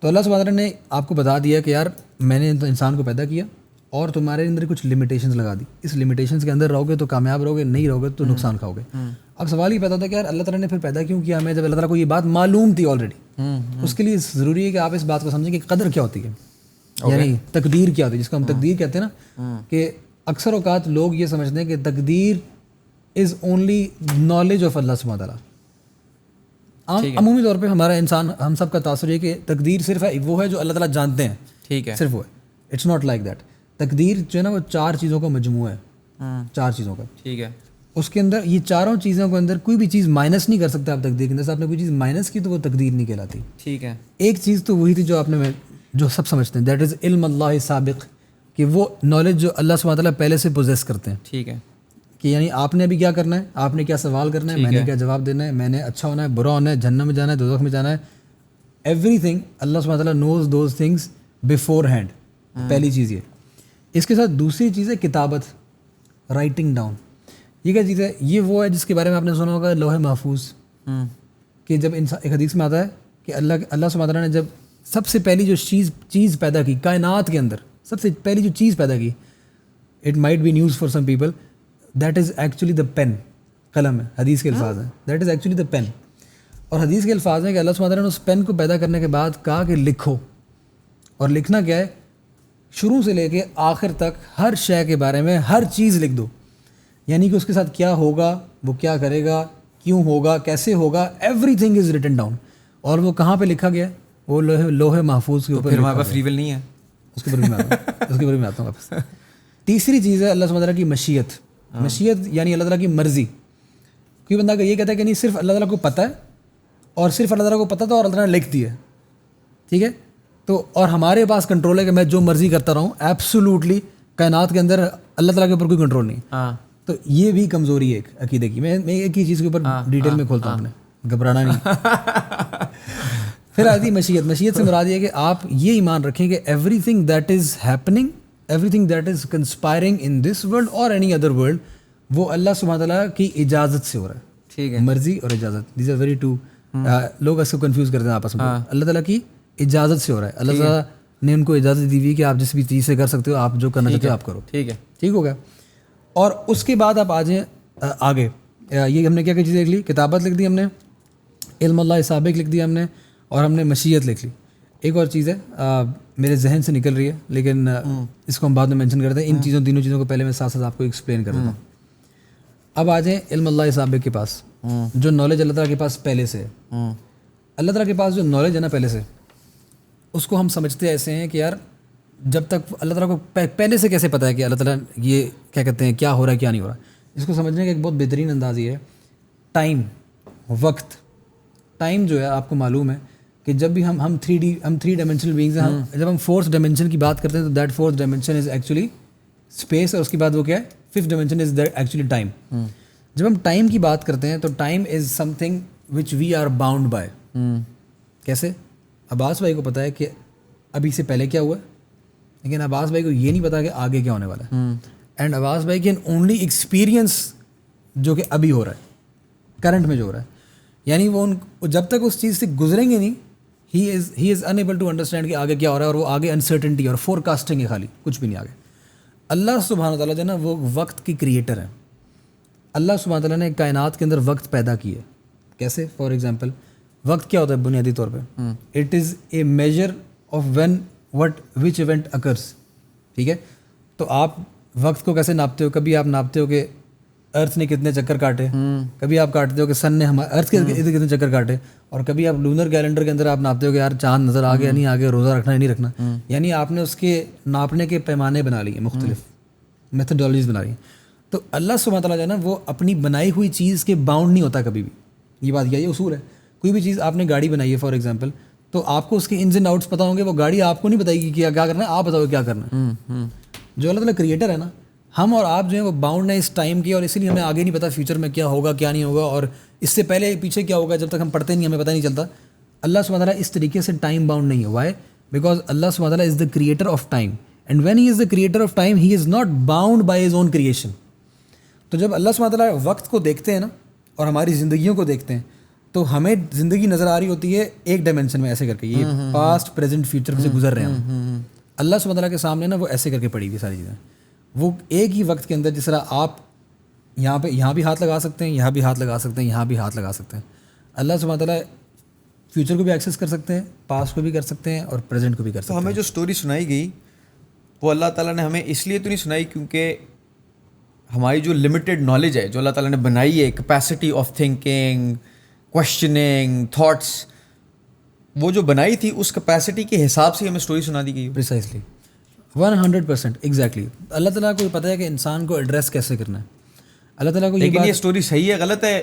تو اللہ سبحانہ نے آپ کو بتا دیا کہ یار میں نے انسان کو پیدا کیا اور تمہارے اندر کچھ لمیٹیشنز لگا دی. اس لمیٹیشنز کے اندر رہو گے تو کامیاب رہو گے, نہیں رہو گے تو نقصان کھاؤ گے. اب سوال یہ پیدا تھا کہ یار اللہ تعالیٰ نے پھر پیدا کیوں کیا ہمیں, جب اللہ تعالیٰ کو یہ بات معلوم تھی آلریڈی. اس کے لیے ضروری ہے کہ آپ اس بات کو سمجھیں کہ قدر کیا ہوتی ہے, یعنی تقدیر کیا ہوتی ہے, جس کو ہم تقدیر کہتے ہیں نا. کہ اکثر اوقات لوگ یہ سمجھتے ہیں کہ تقدیر از اونلی نالج آف اللہ سبحانہ تعالیٰ. عمومی طور پہ ہمارا انسان, ہم سب کا تاثر یہ کہ تقدیر صرف ہے وہ ہے جو اللہ تعالیٰ جانتے ہیں, ٹھیک ہے, صرف وہ ہے. It's not like that. تقدیر جو ہے نا وہ 4 چیزوں کا مجموعہ ہے, 4 چیزوں کا, ٹھیک ہے. اس کے اندر یہ 4 چیزوں کے اندر کوئی بھی چیز مائنس نہیں کر سکتے آپ تقدیر کے اندر. آپ نے کوئی چیز مائنس کی تو وہ تقدیر نہیں کہلاتی. ٹھیک ہے. ایک چیز تو وہی تھی جو آپ نے جو سب سمجھتے ہیں. دیٹ از علم اللہ سابق, کہ وہ نالج جو اللہ سبحانہ تعالیٰ پہلے سے پوزیس کرتے ہیں. ٹھیک ہے, کہ یعنی آپ نے ابھی کیا کرنا ہے, آپ نے کیا سوال کرنا ہے, میں نے کیا جواب دینا ہے, میں نے اچھا ہونا ہے, برا ہونا ہے, جہنم میں جانا ہے, دوزخ میں جانا ہے. ایوری تھنگ اللہ سبحانہ تعالیٰ نوز دوز تھنگس بفور ہینڈ. پہلی چیز یہ. اس کے ساتھ دوسری چیز ہے کتابت, رائٹنگ ڈاؤن. یہ کیا چیز ہے؟ یہ وہ ہے جس کے بارے میں آپ نے سنا ہوگا لوح محفوظ, کہ جب انسان, ایک حدیث میں آتا ہے کہ اللہ سبحانہ تعالیٰ نے جب سب سے پہلی جو چیز پیدا کی کائنات کے اندر, سب سے پہلی جو چیز پیدا کی, it might be news for some people, that is actually the pen. قلم ہے, حدیث کے الفاظ ہیں, that is actually the pen. اور حدیث کے الفاظ ہیں کہ اللہ سبحانہ تعالیٰ نے اس پین کو پیدا کرنے کے بعد کہا کہ لکھو. اور لکھنا کیا ہے؟ شروع سے لے کے آخر تک ہر شے کے بارے میں ہر چیز لکھ دو. یعنی کہ اس کے ساتھ کیا ہوگا, وہ کیا کرے گا, کیوں ہوگا, کیسے ہوگا, every thing is written down. اور وہ کہاں پہ لکھا گیا؟ وہ لوح محفوظ کے اوپر. پھر ہمارے پاس فری ول نہیں ہے. اس کے بارے میں آتا ہوں واپس. تیسری چیز ہے اللہ سبحانہ تعالیٰ کی مشیت. مشیت یعنی اللہ تعالیٰ کی مرضی. کوئی بندہ یہ کہتا ہے کہ نہیں صرف اللہ تعالیٰ کو پتہ ہے, اور صرف اللہ تعالیٰ کو پتہ تھا اور اللہ تعالیٰ نے لکھ دیا, ٹھیک ہے, تو اور ہمارے پاس کنٹرول ہے کہ میں جو مرضی کرتا رہوں. ایبسولوٹلی کائنات کے اندر اللہ تعالیٰ کے اوپر کوئی کنٹرول نہیں. تو یہ بھی کمزوری ہے ایک عقیدے کی. میں ایک ہی چیز کے اوپر ڈیٹیل میں کھولتا ہوں, اپنے گھبرانا نہیں. پھر آتی مشیت. مشیت سے مراد یہ کہ آپ یہ ایمان رکھیں کہ everything that is happening, everything that is conspiring in this world اور اینی ادر ورلڈ, وہ اللہ سبحانہ تعالیٰ کی اجازت سے ہو رہا ہے. ٹھیک ہے, مرضی اور اجازت, دیز آر ویری ٹو. لوگ اس کو کنفیوز کرتے ہیں آپس میں. اللہ تعالیٰ کی اجازت سے ہو رہا ہے. اللہ تعالیٰ نے ان کو اجازت دی ہوئی کہ آپ جس بھی چیز سے کر سکتے ہو, آپ جو کرنا چاہتے ہو آپ کرو. ٹھیک ہے, ٹھیک ہو گیا. اور اس کے بعد آپ آ جائیں آگے. یہ ہم نے کیا کیا چیزیں لکھ لی؟ کتابت لکھ دی ہم نے, علم اللہ سابق لکھ دیا ہم نے, اور ہم نے مشیت لکھ لی. ایک اور چیز ہے میرے ذہن سے نکل رہی ہے, لیکن اس کو ہم بعد میں مینشن کرتے ہیں. ان چیزوں تینوں چیزوں کو پہلے میں ساتھ ساتھ آپ کو ایکسپلین کر دیتا ہوں. اب آ جائیں علم اللہ سابق کے پاس, جو نالج اللہ تعالیٰ کے پاس پہلے سے ہے. اللہ تعالیٰ کے پاس جو نالج ہے نا پہلے سے, اس کو ہم سمجھتے ایسے ہیں کہ یار جب تک اللہ تعالیٰ کو پہلے سے کیسے پتہ ہے کہ اللہ تعالیٰ یہ کیا کہتے ہیں کیا ہو رہا ہے کیا نہیں ہو رہا. اس کو سمجھنے کا ایک بہت بہترین انداز یہ ہے ٹائم, وقت. ٹائم جو ہے آپ کو معلوم ہے کہ جب بھی ہم 3 ڈائمینشنل بینگز ہیں, جب ہم 4th ڈائمینشن کی بات کرتے ہیں تو that 4th dimension is actually space, اور اس کے بعد وہ کیا ہے 5th dimension is that actually time. جب ہم ٹائم کی بات کرتے ہیں تو time is something which we are bound by. کیسے؟ عباس بھائی کو پتہ ہے کہ ابھی سے پہلے کیا ہوا ہے, لیکن عباس بھائی کو یہ نہیں پتا کہ آگے کیا ہونے والا ہے. اینڈ عباس بھائی کین اونلی ایکسپیرئنس جو کہ ابھی ہو رہا ہے, کرنٹ میں جو ہو رہا ہے. یعنی وہ جب تک اس چیز سے گزریں گے نہیں, ہی از انیبل ٹو انڈرسٹینڈ کہ آگے کیا ہو رہا ہے. اور وہ آگے انسرٹنٹی اور فور کاسٹنگ ہے, خالی کچھ بھی نہیں آگے. اللہ سبحانہ تعالیٰ جو ہے نا وہ وقت کی کریٹر ہے. اللہ سبحانہ تعالیٰ نے کائنات کے اندر وقت پیدا کی ہے. کیسے؟ فار ایگزامپل وقت کیا ہوتا ہے بنیادی طور پہ؟ It is a measure of when which event occurs. ٹھیک ہے, تو آپ وقت کو کیسے ناپتے ہو؟ کبھی آپ ناپتے ہو کہ ارتھ نے کتنے چکر کاٹے, کبھی آپ کاٹتے ہو کہ سن نے ارتھ کے کتنے چکر کاٹے, اور کبھی آپ لونر کیلنڈر کے اندر آپ ناپتے ہو کہ یار چاند نظر آ گیا نہیں آ گیا, روزہ رکھنا ہے نہیں رکھنا. یعنی آپ نے اس کے ناپنے کے پیمانے بنا لیے, مختلف میتھڈالوجیز بنا لی ہیں. تو اللہ سبحانہ تعالیٰ جو ہے نا وہ اپنی بنائی ہوئی چیز کے باؤنڈ نہیں ہوتا کبھی بھی. یہ بات یہ اصول ہے. کوئی بھی چیز آپ نے گاڑی بنائی ہے فار ایگزامپل, تو آپ کو اس کے انز اینڈ آؤٹس پتہ ہوں گے. وہ گاڑی آپ کو نہیں بتائے گی کہ کیا کرنا ہے, آپ بتاؤ کیا کرنا ہے. جو اللہ تعالیٰ کریٹر ہے نا, ہم اور آپ جو ہیں وہ باؤنڈ ہیں اس ٹائم کی, اور اسی لیے ہمیں آگے نہیں پتہ فیوچر میں کیا ہوگا کیا نہیں ہوگا, اور اس سے پہلے پیچھے کیا ہوگا جب تک ہم پڑھتے نہیں ہمیں پتہ نہیں چلتا. اللہ سبحانہ تعالیٰ اس طریقے سے ٹائم باؤنڈ نہیں ہے. وائی؟ بیکاز اللہ سبحانہ تعالیٰ is the creator of time, and when he is the creator of time he is not bound by his own creation. تو جب اللہ سبحانہ تعالیٰ وقت کو دیکھتے ہیں نا اور ہماری زندگیوں کو دیکھتے ہیں, تو ہمیں زندگی نظر آ رہی ہوتی ہے ایک ڈائمینشن میں ایسے کر کے, یہ پاسٹ پریزنٹ فیوچر سے گزر رہے ہیں. اللہ سبحانہ تعالیٰ کے سامنے نا وہ ایسے کر کے پڑی ہوئی ساری چیزیں. وہ ایک ہی وقت کے اندر جس طرح آپ یہاں بھی ہاتھ لگا سکتے ہیں, یہاں بھی ہاتھ لگا سکتے ہیں, یہاں بھی ہاتھ لگا سکتے ہیں. اللہ سبحانہ تعالیٰ فیوچر کو بھی ایکسیس کر سکتے ہیں, پاسٹ کو بھی کر سکتے ہیں, اور پریزنٹ کو بھی کر سکتے ہیں. تو ہمیں جو اسٹوری سنائی گئی وہ اللہ تعالیٰ نے ہمیں اس لیے تو نہیں سنائی کیونکہ ہماری جو لمیٹیڈ نالج ہے جو اللہ تعالیٰ نے بنائی ہے, capacity of thinking, questioning, thoughts, وہ جو بنائی تھی اس کیپیسٹی کے حساب سے ہمیں اسٹوری سنا دی گئی. Precisely 100% exactly. اللہ تعالیٰ کو پتہ ہے کہ انسان کو ایڈریس کیسے کرنا ہے. اللہ تعالیٰ کو لیکن یہ اسٹوری صحیح ہے غلط ہے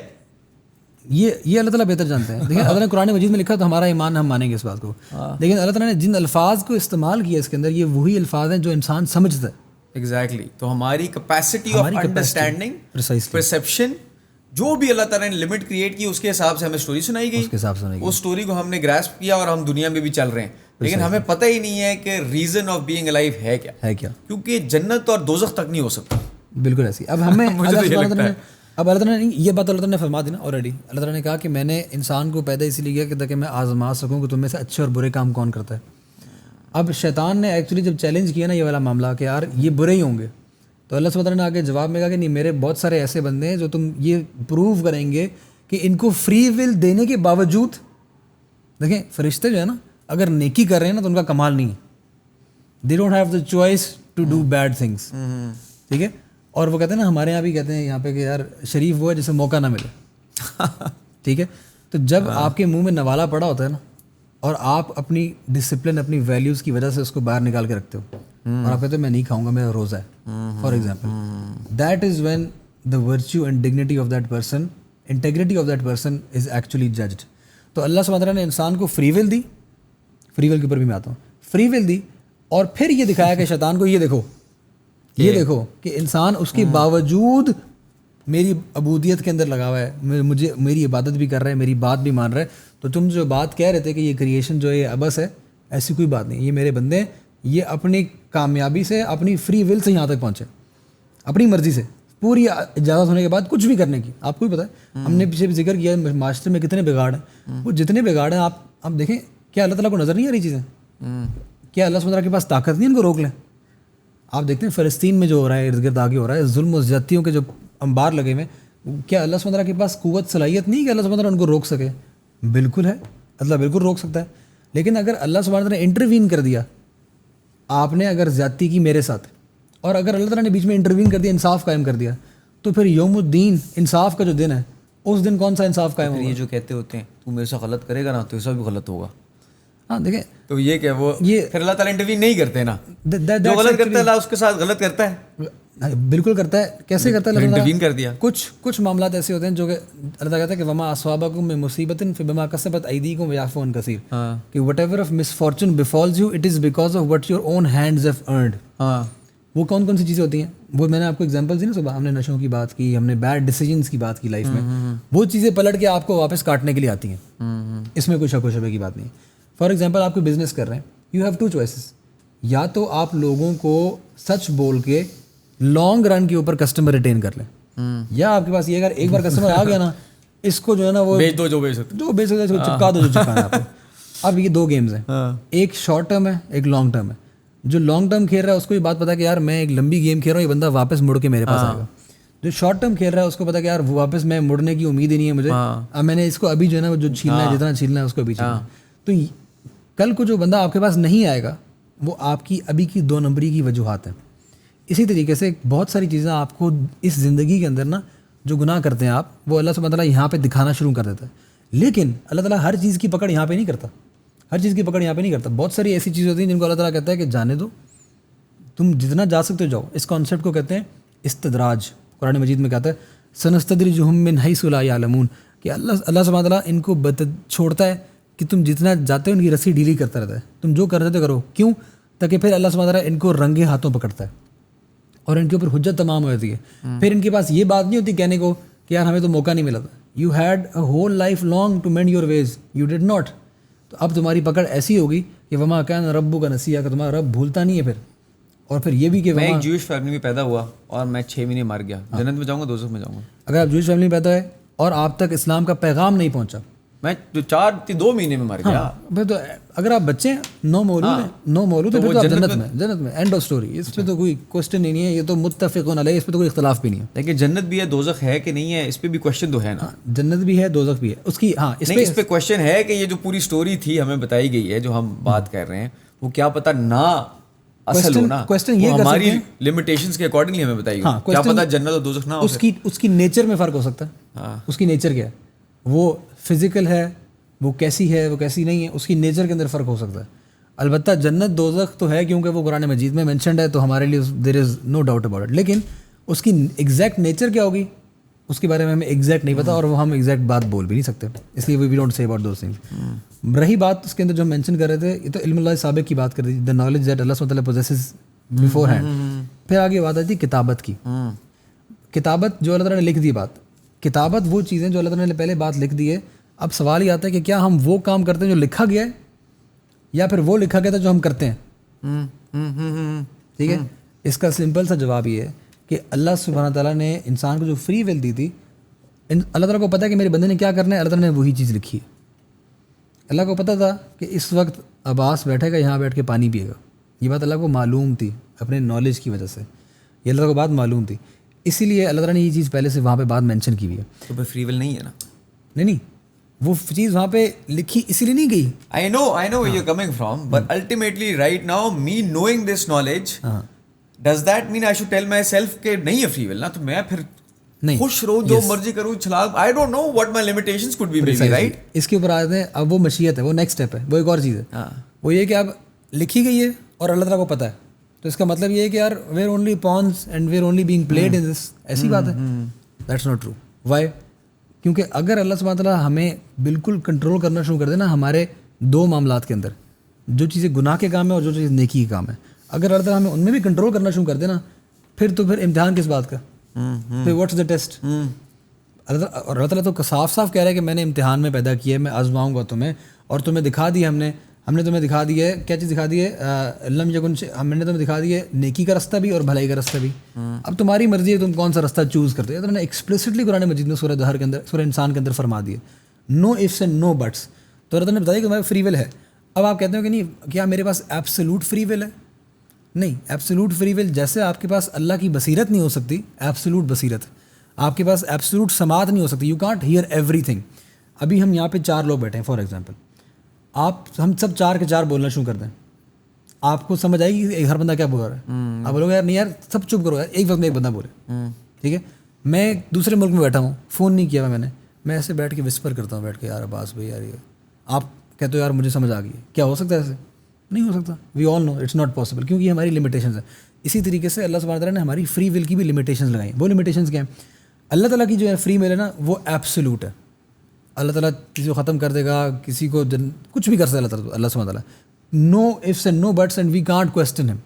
یہ اللہ تعالیٰ بہتر جانتے ہیں. دیکھیں اللہ نے قرآن مجید میں لکھا تو ہمارا ایمان ہم مانیں گے اس بات کو, لیکن اللہ تعالیٰ نے جن الفاظ کو استعمال کیا اس کے اندر یہ وہی الفاظ ہیں جو انسان سمجھتا ہے. ایگزیکٹلی. تو ہماری کیپیسٹی آف انڈرسٹینڈنگ, پرسیپشن, جو بھی اللہ تعالیٰ نے لمٹ کریٹ کی اس کے حساب سے ہمیں اسٹوری سنائی گئی, اس کے حساب سے اس اسٹوری کو ہم نے گراسپ کیا اور ہم دنیا میں بھی چل رہے ہیں, لیکن ہمیں پتہ ہی نہیں ہے کہ ریزن آف بینگ الائیو ہے کیا, کیونکہ جنت اور دوزخ تک نہیں ہو سکتا. بالکل ایسی. اب ہمیں اللہ تعالیٰ نے یہ بات اللہ تعالیٰ نے فرما دی نا آلریڈی. اللہ تعالیٰ نے کہا کہ میں نے انسان کو پیدا اسی لیے کیا کہ تاکہ میں آزما سکوں کہ تم میں سے اچھے اور برے کام کون کرتا ہے. اب شیطان نے ایکچولی جب چیلنج کیا نا یہ والا معاملہ کہ یار یہ برے ہی ہوں گے, تو اللہ سبحانہ نے آگے جواب میں کہا کہ نہیں, میرے بہت سارے ایسے بندے ہیں جو تم یہ پروو کریں گے کہ ان کو فری ول دینے کے باوجود, دیکھیں فرشتے جو ہے نا اگر نیکی کر رہے ہیں نا تو ان کا کمال نہیں ہے. They don't have the choice to do bad things. ٹھیک ہے. اور وہ کہتے ہیں نا ہمارے یہاں بھی کہتے ہیں یہاں پہ کہ یار شریف وہ ہے جسے موقع نہ ملے. ٹھیک ہے. تو جب آپ کے منہ میں نوالا پڑا ہوتا ہے نا اور آپ اپنی ڈسپلن اپنی ویلیوز کی وجہ سے اس کو باہر نکال کے رکھتے ہو اور آپ کہتے ہو میں نہیں کھاؤں گا, میرا روزہ ہے for example, that is when the virtue and dignity of that person, integrity of that person is actually judged. تو اللہ سبحانہ وتعالیٰ نے انسان کو free will the, free will کے اوپر بھی میں آتا ہوں, فری ول دی, اور پھر یہ دکھایا کہ شیطان کو یہ دیکھو کہ انسان اس کے باوجود میری عبودیت کے اندر لگا ہوا ہے, مجھے میری عبادت بھی کر رہا ہے, میری بات بھی مان رہا ہے. تو تم جو بات کہہ رہے تھے کہ یہ کریشن جو ہے یہ عبث ہے, ایسی کوئی بات نہیں. یہ میرے بندے ہیں, یہ اپنی کامیابی سے اپنی فری ول سے یہاں تک پہنچے, اپنی مرضی سے, پوری اجازت ہونے کے بعد کچھ بھی کرنے کی. آپ کو بھی پتہ ہے ہم نے پیچھے بھی ذکر کیا معاشرے میں کتنے بگاڑ ہیں, وہ جتنے بگاڑ ہیں آپ دیکھیں, کیا اللہ تعالیٰ کو نظر نہیں آ رہی چیزیں؟ کیا اللہ سبحانہ کے پاس طاقت نہیں ان کو روک لیں؟ آپ دیکھتے ہیں فلسطین میں جو ہو رہا ہے, ارد گرد آگے ہو رہا ہے, ظلم و زیادتیوں کے جو انبار لگے ہوئے, کیا اللہ سبحانہ کے پاس قوت صلاحیت نہیں کہ اللہ سبحانہ ان کو روک سکے؟ بالکل ہے, اللہ بالکل روک سکتا ہے. لیکن اگر اللہ سبحانہ نے انٹروین کر دیا, آپ نے اگر زیادتی کی میرے ساتھ, اور اگر اللہ تعالیٰ نے بیچ میں انٹروین کر دیا, انصاف قائم کر دیا, تو پھر یوم الدین, انصاف کا جو دن ہے, اس دن کون سا انصاف قائم ہوگا؟ یہ جو کہتے ہوتے ہیں تو میرے سے غلط کرے گا نا تو ایسا بھی غلط ہوگا. ہاں دیکھیں, تو یہ کہ وہ پھر اللہ تعالیٰ انٹروین نہیں کرتے نا, جو غلط کرتا ہے اللہ اس کے ساتھ غلط کرتا ہے. بالکل کرتا ہے. کیسے کرتا ہے اللہ انٹروین کر دیا. کچھ معاملات ایسے ہوتے ہیں جو کہ اللہ تعالیٰ کہتا ہے کہ وما اصابکم من مصیبۃ فبما کسبت ایدیکم ویعفو عن کثیر, کہ whatever of misfortune befalls you it is because of what your own hands have earned. وہ کون کون سی چیزیں ہوتی ہیں؟ وہ میں نے آپ کو ایگزامپل دی نا صبح, ہم نے نشوں کی بات کی, ہم نے بیڈ ڈیسیجنس کی بات کی لائف میں, وہ چیزیں پلٹ کے آپ کو واپس کاٹنے کے لیے آتی ہیں, اس میں کوئی شک و شبے کی بات نہیں. فار ایگزامپل آپ کو بزنس کر رہے ہیں, یو ہیو ٹو چوائسیز, یا تو آپ لوگوں کو سچ بول کے لانگ رن کے اوپر کسٹمر ریٹین کر لیں, یا آپ کے پاس یہ اگر ایک بار کسٹمر آ گیا نا, اس کو جو ہے نا وہ بیچ دو, جو بیچ سکتے اس کو چپکا دو جو چپکانا ہے آپ کو. اب یہ دو گیمز ہیں, ایک شارٹ ٹرم ہے, ایک لانگ ٹرم ہے. جو لانگ ٹرم کھیل رہا ہے اس کو یہ بات پتا کہ یار میں ایک لمبی گیم کھیل رہا ہوں, یہ بندہ واپس مڑ کے میرے پاس آئے گا. جو شارٹ ٹرم کھیل رہا ہے اس کو پتا کہ یار واپس میں مڑنے کی امید ہی نہیں ہے مجھے, اب میں نے اس کو ابھی جو ہے نا جو چھیلنا ہے, جتنا چھیلنا ہے اس کو ابھی چھیلنا ہے. تو کل کو جو بندہ آپ کے پاس نہیں آئے گا وہ آپ کی ابھی کی 2 نمبری کی وجوہات ہیں. اسی طریقے سے بہت ساری چیزیں آپ کو اس زندگی کے اندر نا جو گناہ کرتے ہیں آپ, وہ اللہ سبحانہ تعالیٰ یہاں پہ دکھانا شروع کر دیتا ہے. لیکن اللہ تعالیٰ ہر چیز کی پکڑ یہاں پہ نہیں کرتا, ہر چیز کی پکڑ یہاں پہ نہیں کرتا. بہت ساری ایسی چیزیں ہوتی ہیں جن کو اللہ تعالیٰ کہتا ہے کہ جانے دو, تم جتنا جا سکتے ہو جاؤ. اس کانسیپٹ کو کہتے ہیں استدراج. قرآن مجید میں کہتا ہے سنستدرجہم من حیث لا یعلمون, کہ اللہ سبحانہ تعالیٰ ان کو چھوڑتا ہے کہ تم جتنا جاتے ہو ان کی رسی ڈھیلی کرتا رہتا ہے, تم جو کرتے کرو. کیوں؟ تاکہ پھر اللہ سبحانہ تعالیٰ ان کو رنگے ہاتھوں پکڑتا ہے اور ان کے اوپر حجت تمام ہو جاتی ہے. پھر ان کے پاس یہ بات نہیں ہوتی کہنے کو کہ یار ہمیں تو موقع نہیں ملا تھا. You had a whole life long to mend your ways, you did not. تو اب تمہاری پکڑ ایسی ہوگی کہ وما کان ربک نسیا, کہ تمہارا رب بھولتا نہیں ہے پھر. اور پھر یہ بھی کہ میں ایک جوئش فیملی میں پیدا ہوا اور میں 6 مہینے مر گیا, جنت میں جاؤں گا دوزخ میں جاؤں گا؟ اگر آپ جوئش فیملی میں پیدا ہے اور آپ تک اسلام کا پیغام نہیں پہنچا, میں جو 2 مہینے میں مر گیا. پھر تو اگر آپ بچے ہیں 9 مولود پھر تو آپ جنت میں اینڈ آف اسٹوری. اس پہ تو کوئی کوشچن ہی نہیں ہے, یہ تو متفقون علیہ, اس پہ تو کوئی اختلاف بھی نہیں ہے. لیکن جنت بھی ہے, دوزخ ہے کہ نہیں ہے, اس پہ بھی کوشچن تو ہے نا. جنت بھی ہے, دوزخ بھی ہے, اس کی اس پہ کوشچن ہے کہ یہ جو پوری اسٹوری تھی ہمیں بتائی گئی ہے جو ہم بات کر رہے ہیں, وہ کیا پتہ نہ اصل ہونا, ہماری لمیٹیشنز کے اکارڈنگلی ہمیں بتائی گئی. کیا پتہ جنت اور دوزخ نہ ہو. اس کی نیچر میں فرق ہو سکتا ہے. اس کی نیچر کیا ہے, وہ فزیکل ہے, وہ کیسی ہے, وہ کیسی نہیں ہے, اس کی نیچر کے اندر فرق ہو سکتا ہے. البتہ جنت دوزخ تو ہے کیونکہ وہ قرآن مجید میں مینشنڈ ہے, تو ہمارے لیے دیر is no doubt about it. لیکن اس کی ایگزیکٹ نیچر کیا ہوگی اس کے بارے میں ہمیں ایگزیکٹ نہیں پتا اور وہ ہم ایگزیکٹ بات بول بھی نہیں سکتے, اس لیے we don't say about those things. رہی بات اس کے اندر جو مینشن کر رہے تھے, یہ تو علم اللہ سابق کی بات کر رہی تھی, دا نالج دیٹ اللہ سبحانہ وتعالی پوزیسز بیفور ہینڈ. پھر آگے بات آتی ہے کتابت کی. کتابت جو اللہ تعالیٰ نے لکھ دی بات, کتابت وہ چیزیں جو اللہ تعالیٰ نے پہلے بات لکھ دی ہے. اب سوال یہ آتا ہے کہ کیا ہم وہ کام کرتے ہیں جو لکھا گیا ہے, یا پھر وہ لکھا گیا تھا جو ہم کرتے ہیں. ٹھیک ہے, اس کا سمپل سا جواب یہ ہے کہ اللہ سبحانہ تعالیٰ نے انسان کو جو فری ول دی تھی, اللہ تعالیٰ کو پتہ ہے کہ میرے بندے نے کیا کرنا ہے, اللہ تعالیٰ نے وہی چیز لکھی ہے. اللہ کو پتہ تھا کہ اس وقت عباس بیٹھے گا یہاں بیٹھ کے پانی پیے گا, یہ بات اللہ کو معلوم تھی اپنے نالج کی وجہ سے, یہ اللہ کو بات معلوم تھی, اسی لیے اللہ تعالیٰ نے یہ چیز پہلے سے وہاں پہ بات مینشن کی ہوئی ہے. تو پھر فری ول نہیں ہے نا. نہیں, وہ چیز وہاں پہ لکھی اسی لیے نہیں گئی. I know where you're coming from, but ultimately right now me knowing this knowledge, does that mean I should tell myself کہ نہیں ہے free will نا, تو میں پھر خوش رہوں, جو مرضی کروں, چلا, I don't know what my limitations could be maybe, right. اس کے اوپر آتے ہیں. اب وہ مشیت ہے, وہ نیکسٹ اسٹیپ ہے, وہ ایک اور چیز ہے. وہ یہ کہ اب لکھی گئی ہے اور اللہ تعالیٰ کو پتہ ہے, تو اس کا مطلب یہ ہے کہ یار we're only pawns and we're only being played in this, ایسی بات ہے. That's not true. وائی؟ کیونکہ اگر اللہ سبحانہ تعالیٰ ہمیں بالکل کنٹرول کرنا شروع کر دے نا ہمارے دو معاملات کے اندر, جو چیزیں گناہ کے کام ہے اور جو چیز نیکی کے کام ہے, اگر اللہ تعالیٰ ہمیں ان میں بھی کنٹرول کرنا شروع کر دے نا, پھر امتحان کس بات کا, پھر واٹس دا ٹیسٹ. اللہ تعالیٰ تو صاف صاف کہہ رہا ہے کہ میں نے امتحان میں پیدا کیا ہے, میں آزماؤں گا تمہیں, اور تمہیں دکھا دیا ہم نے تمہیں دکھا دی ہے. کیا چیز دکھا دی ہے؟ لم یکن, ہم نے تمہیں دکھا دی ہے نیکی کا رستہ بھی اور بھلائی کا رستہ بھی. اب تمہاری مرضی ہے تم کون سا رستہ چوز کرتے ہو. تو نے ایکسپلیسٹلی قرآن مجید میں سورہ دہر کے اندر, سورہ انسان کے اندر فرما دیا, نو ifs اینڈ نو بٹس. تو اللہ تعالیٰ نے بتایا کہ تمہارا فری ول ہے. اب آپ کہتے ہو کہ نہیں, کیا میرے پاس ایبسولوٹ فری ول ہے؟ نہیں, ایبسولوٹ فری ول جیسے آپ کے پاس اللہ کی بصیرت نہیں ہو سکتی, ایبسولوٹ بصیرت, آپ کے پاس ایبسولوٹ سماعت نہیں ہو سکتی, you can't hear every thing. ابھی ہم یہاں پہ 4 لوگ بیٹھے ہیں فار ایگزامپل, ہم سب 4 کے 4 بولنا شروع کر دیں, آپ کو سمجھ آئے گی ہر بندہ کیا بول رہا ہے. آپ بولو گے یار نہیں یار سب چپ کرو یار, ایک وقت میں ایک بندہ بولے. ٹھیک ہے, میں دوسرے ملک میں بیٹھا ہوں, فون نہیں کیا میں نے, میں ایسے بیٹھ کے وسپر کرتا ہوں بیٹھ کے, یار عباس بھائی یار یہ, آپ کہتے ہو یار مجھے سمجھ آ گئی. کیا ہو سکتا ہے ایسے؟ نہیں ہو سکتا. وی آل نو اٹس ناٹ پاسبل, کیونکہ ہماری لمیٹیشنز ہیں. اسی طریقے سے اللہ سبحانہ تعالیٰ نے ہماری فری ول کی بھی لمیٹیشنز لگائی ہیں. وہ لمیٹیشنز کیا ہیں؟ اللہ تعالیٰ کی جو ہے فری ول ہے نا, وہ ایبسولوٹ ہے. اللہ تعالیٰ کسی کو ختم کر دے گا, کسی کو کچھ بھی کر سکتا ہے اللہ سبحانہ تعالیٰ. No ifs and no buts and we can't question him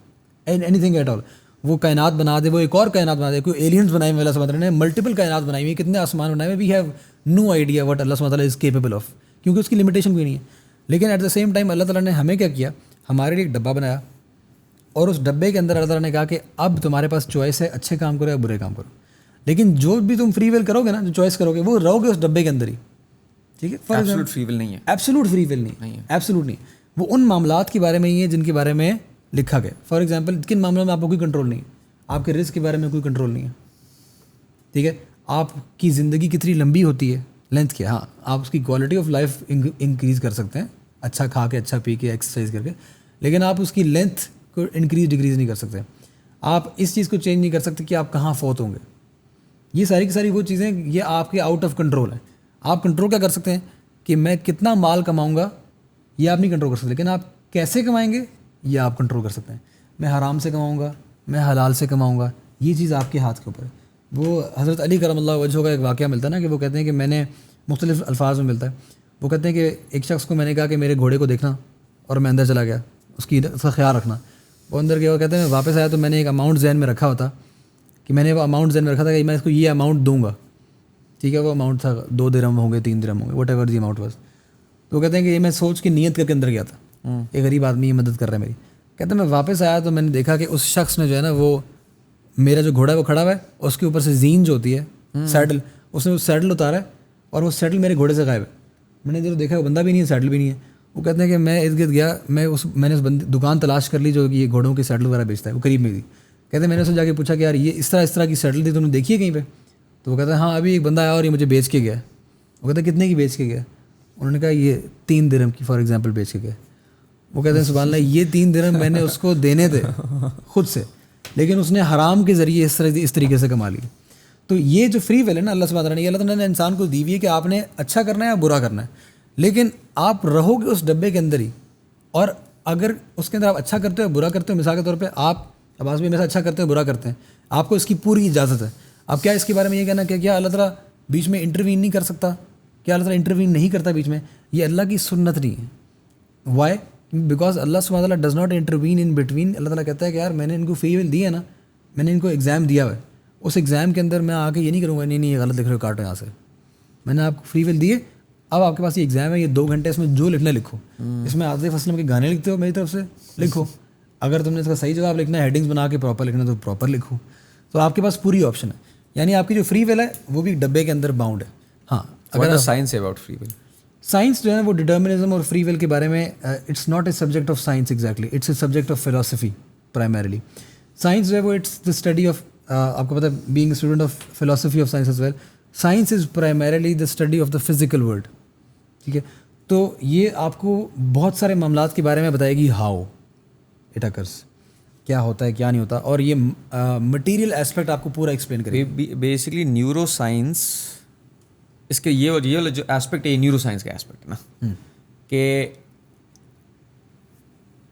anything at all. وہ کائنات بنا دے, وہ ایک اور کائنات بنا دے, کوئی ایلینز بنائے ہوئے اللہ سبحانہ تعالیٰ نے, ملٹیپل کائنات بنائی ہوئی, کتنے آسمان بنائے ہوئے, we have no idea what اللہ سبحانہ تعالیٰ از کیپیبل آف, کیونکہ اس کی لمیٹیشن بھی نہیں ہے. لیکن ایٹ دا سیم ٹائم اللہ تعالیٰ نے ہمیں کیا کیا, ہمارے لیے ایک ڈبہ بنایا, اور اس ڈبے کے اندر اللہ تعالیٰ نے کہا کہ اب تمہارے پاس چوائس ہے, اچھے کام کرو یا برے کام کرو. لیکن جو بھی تم فری ول کرو گے نا, جو چوائس کرو گے, وہ رہو گے اس ڈبے کے اندر ہی. ٹھیک ہے, ایبسولوٹ فری ول نہیں ہے. ایبسولوٹ فری ول نہیں ہے, ایبسولوٹ نہیں. وہ ان معاملات کے بارے میں ہی ہے جن کے بارے میں لکھا گیا. فار ایگزامپل, کن معاملوں میں آپ کو کوئی کنٹرول نہیں ہے, آپ کے رزق کے بارے میں کوئی کنٹرول نہیں ہے. ٹھیک ہے, آپ کی زندگی کتنی لمبی ہوتی ہے, لینتھ کیا, ہاں آپ اس کی کوالٹی آف لائف انکریز کر سکتے ہیں, اچھا کھا کے, اچھا پی کے, ایکسرسائز کر کے, لیکن آپ اس کی لینتھ کو انکریز ڈکریز نہیں کر سکتے. آپ اس چیز کو چینج نہیں کر سکتے کہ آپ کہاں فوت ہوں گے. یہ ساری کی ساری وہ چیزیں یہ آپ کے آؤٹ آف کنٹرول ہیں. آپ کنٹرول کیا کر سکتے ہیں کہ میں کتنا مال کماؤں گا, یہ آپ نہیں کنٹرول کر سکتے, لیکن آپ کیسے کمائیں گے یہ آپ کنٹرول کر سکتے ہیں. میں حرام سے کماؤں گا, میں حلال سے کماؤں گا, یہ چیز آپ کے ہاتھ کے اوپر ہے. وہ حضرت علی کرم اللہ وجہہ کا ایک واقعہ ملتا ہے نا, کہ وہ کہتے ہیں کہ میں نے مختلف الفاظ میں ملتا ہے, وہ کہتے ہیں کہ ایک شخص کو میں نے کہا کہ میرے گھوڑے کو دیکھنا, اور میں اندر چلا گیا, اس کا خیال رکھنا. وہ اندر گیا, وہ کہتے ہیں میں واپس آیا تو میں نے ایک اماؤنٹ ذہن میں رکھا ہوتا, کہ میں نے وہ اماؤنٹ ذہن میں رکھا تھا کہ میں اس کو یہ اماؤنٹ دوں گا. ٹھیک ہے, وہ اماؤنٹ تھا 2 درہم ہوں گے, 3 درہم ہوں گے, what ever the amount was. تو وہ کہتے ہیں کہ یہ میں سوچ کے نیت کر کے اندر گیا تھا, ایک غریب آدمی یہ مدد کر رہا ہے میری. کہتے ہیں میں واپس آیا تو میں نے دیکھا کہ اس شخص نے جو ہے نا, وہ میرا جو گھوڑا ہے وہ کھڑا ہوا ہے, اس کے اوپر سے زین جو ہوتی ہے سیڈل, اس نے وہ سیڈل اتارا ہے, اور وہ سیڈل میرے گھوڑے سے غائب ہے. میں نے جو دیکھا وہ بندہ بھی نہیں ہے, سیڈل بھی نہیں ہے. وہ کہتے ہیں کہ میں ارد گرد گیا, میں نے اس دکان تلاش کر لی جو یہ گھوڑوں کی سیڈل وغیرہ بیچتا ہے, وہ قریب میں تھی. کہتے ہیں میں نے اسے جا کے پوچھا کہ یار یہ اس طرح کی سیڈل تھی, تم نے دیکھی ہے کہیں پہ؟ تو وہ کہتا ہے ہاں ابھی ایک بندہ آیا اور یہ مجھے بیچ کے گیا. وہ کہتے ہیں کتنے کی بیچ کے گیا؟ انہوں نے کہا یہ 3 درہم کی فار ایگزامپل بیچ کے گیا. وہ کہتے ہیں سبحان اللہ, یہ 3 درہم میں نے اس کو دینے تھے خود سے, لیکن اس نے حرام کے ذریعے اس طریقے سے کما لی. تو یہ جو فری ول ہے نا اللہ سبحانہ تعالیٰ نے, اللہ تعالیٰ نے انسان کو دی ہوئی ہے کہ آپ نے اچھا کرنا ہے یا برا کرنا ہے, لیکن آپ رہو گے اس ڈبے کے اندر ہی. اور اگر اس کے اندر آپ اچھا کرتے ہو برا کرتے ہو, مثال کے طور پہ آپ عباس بھی ہمیشہ اچھا کرتے ہو برا کرتے ہیں, آپ کو اس کی پوری اجازت ہے. اب کیا اس کے بارے میں یہ کہنا کہ کیا اللہ تعالیٰ بیچ میں انٹروین نہیں کر سکتا؟ کیا اللہ تعالیٰ انٹروین نہیں کرتا بیچ میں؟ یہ اللہ کی سنت نہیں ہے. وائی؟ بیکاز اللہ سبحانہ وتعالیٰ does not intervene in between. اللہ تعالیٰ کہتا ہے کہ یار میں نے ان کو فری ول دی ہے نا, میں نے ان کو ایگزام دیا ہوا ہے, اس ایگزام کے اندر میں آ کے یہ نہیں کروں گا نہیں یہ غلط لکھ رہے ہو کاٹو یہاں سے. میں نے آپ کو فری ول دی ہے, اب آپ کے پاس یہ ایگزام ہے, یہ 2 گھنٹے اس میں جو لکھنا لکھو. اس میں عاطف اسلم کے گانے لکھتے ہو میری طرف سے لکھو, اگر تم نے اس کا صحیح جواب لکھنا ہے ہیڈنگس بنا کے پراپر لکھنا ہے تو پراپر لکھو. تو آپ کے پاس پوری آپشن ہے. یعنی آپ کی جو فری ول ہے وہ بھی ڈبے کے اندر باؤنڈ ہے. ہاں اگر سائنس ہے اباؤٹ فری ول, سائنس جو ہے وہ ڈٹرمنزم اور فری ول کے بارے میں it's not a subject of science exactly, it's a subject of philosophy primarily. Science جو ہے وہ اٹس دا اسٹڈی آف, آپ کو پتہ ہے being a student of philosophy of science as well, science is primarily the study of the physical world. ٹھیک ہے, تو یہ آپ کو بہت سارے معاملات کے بارے میں بتائے گی, ہاؤ اٹ اکرز, کیا ہوتا ہے کیا نہیں ہوتا, اور یہ مٹیریل اسپیکٹ آپ کو پورا ایکسپلین کرے گی. بیسکلی نیورو سائنس اس کے یہ جو اسپیکٹ ہے نیورو سائنس کا اسپیکٹ ہے نا, کہ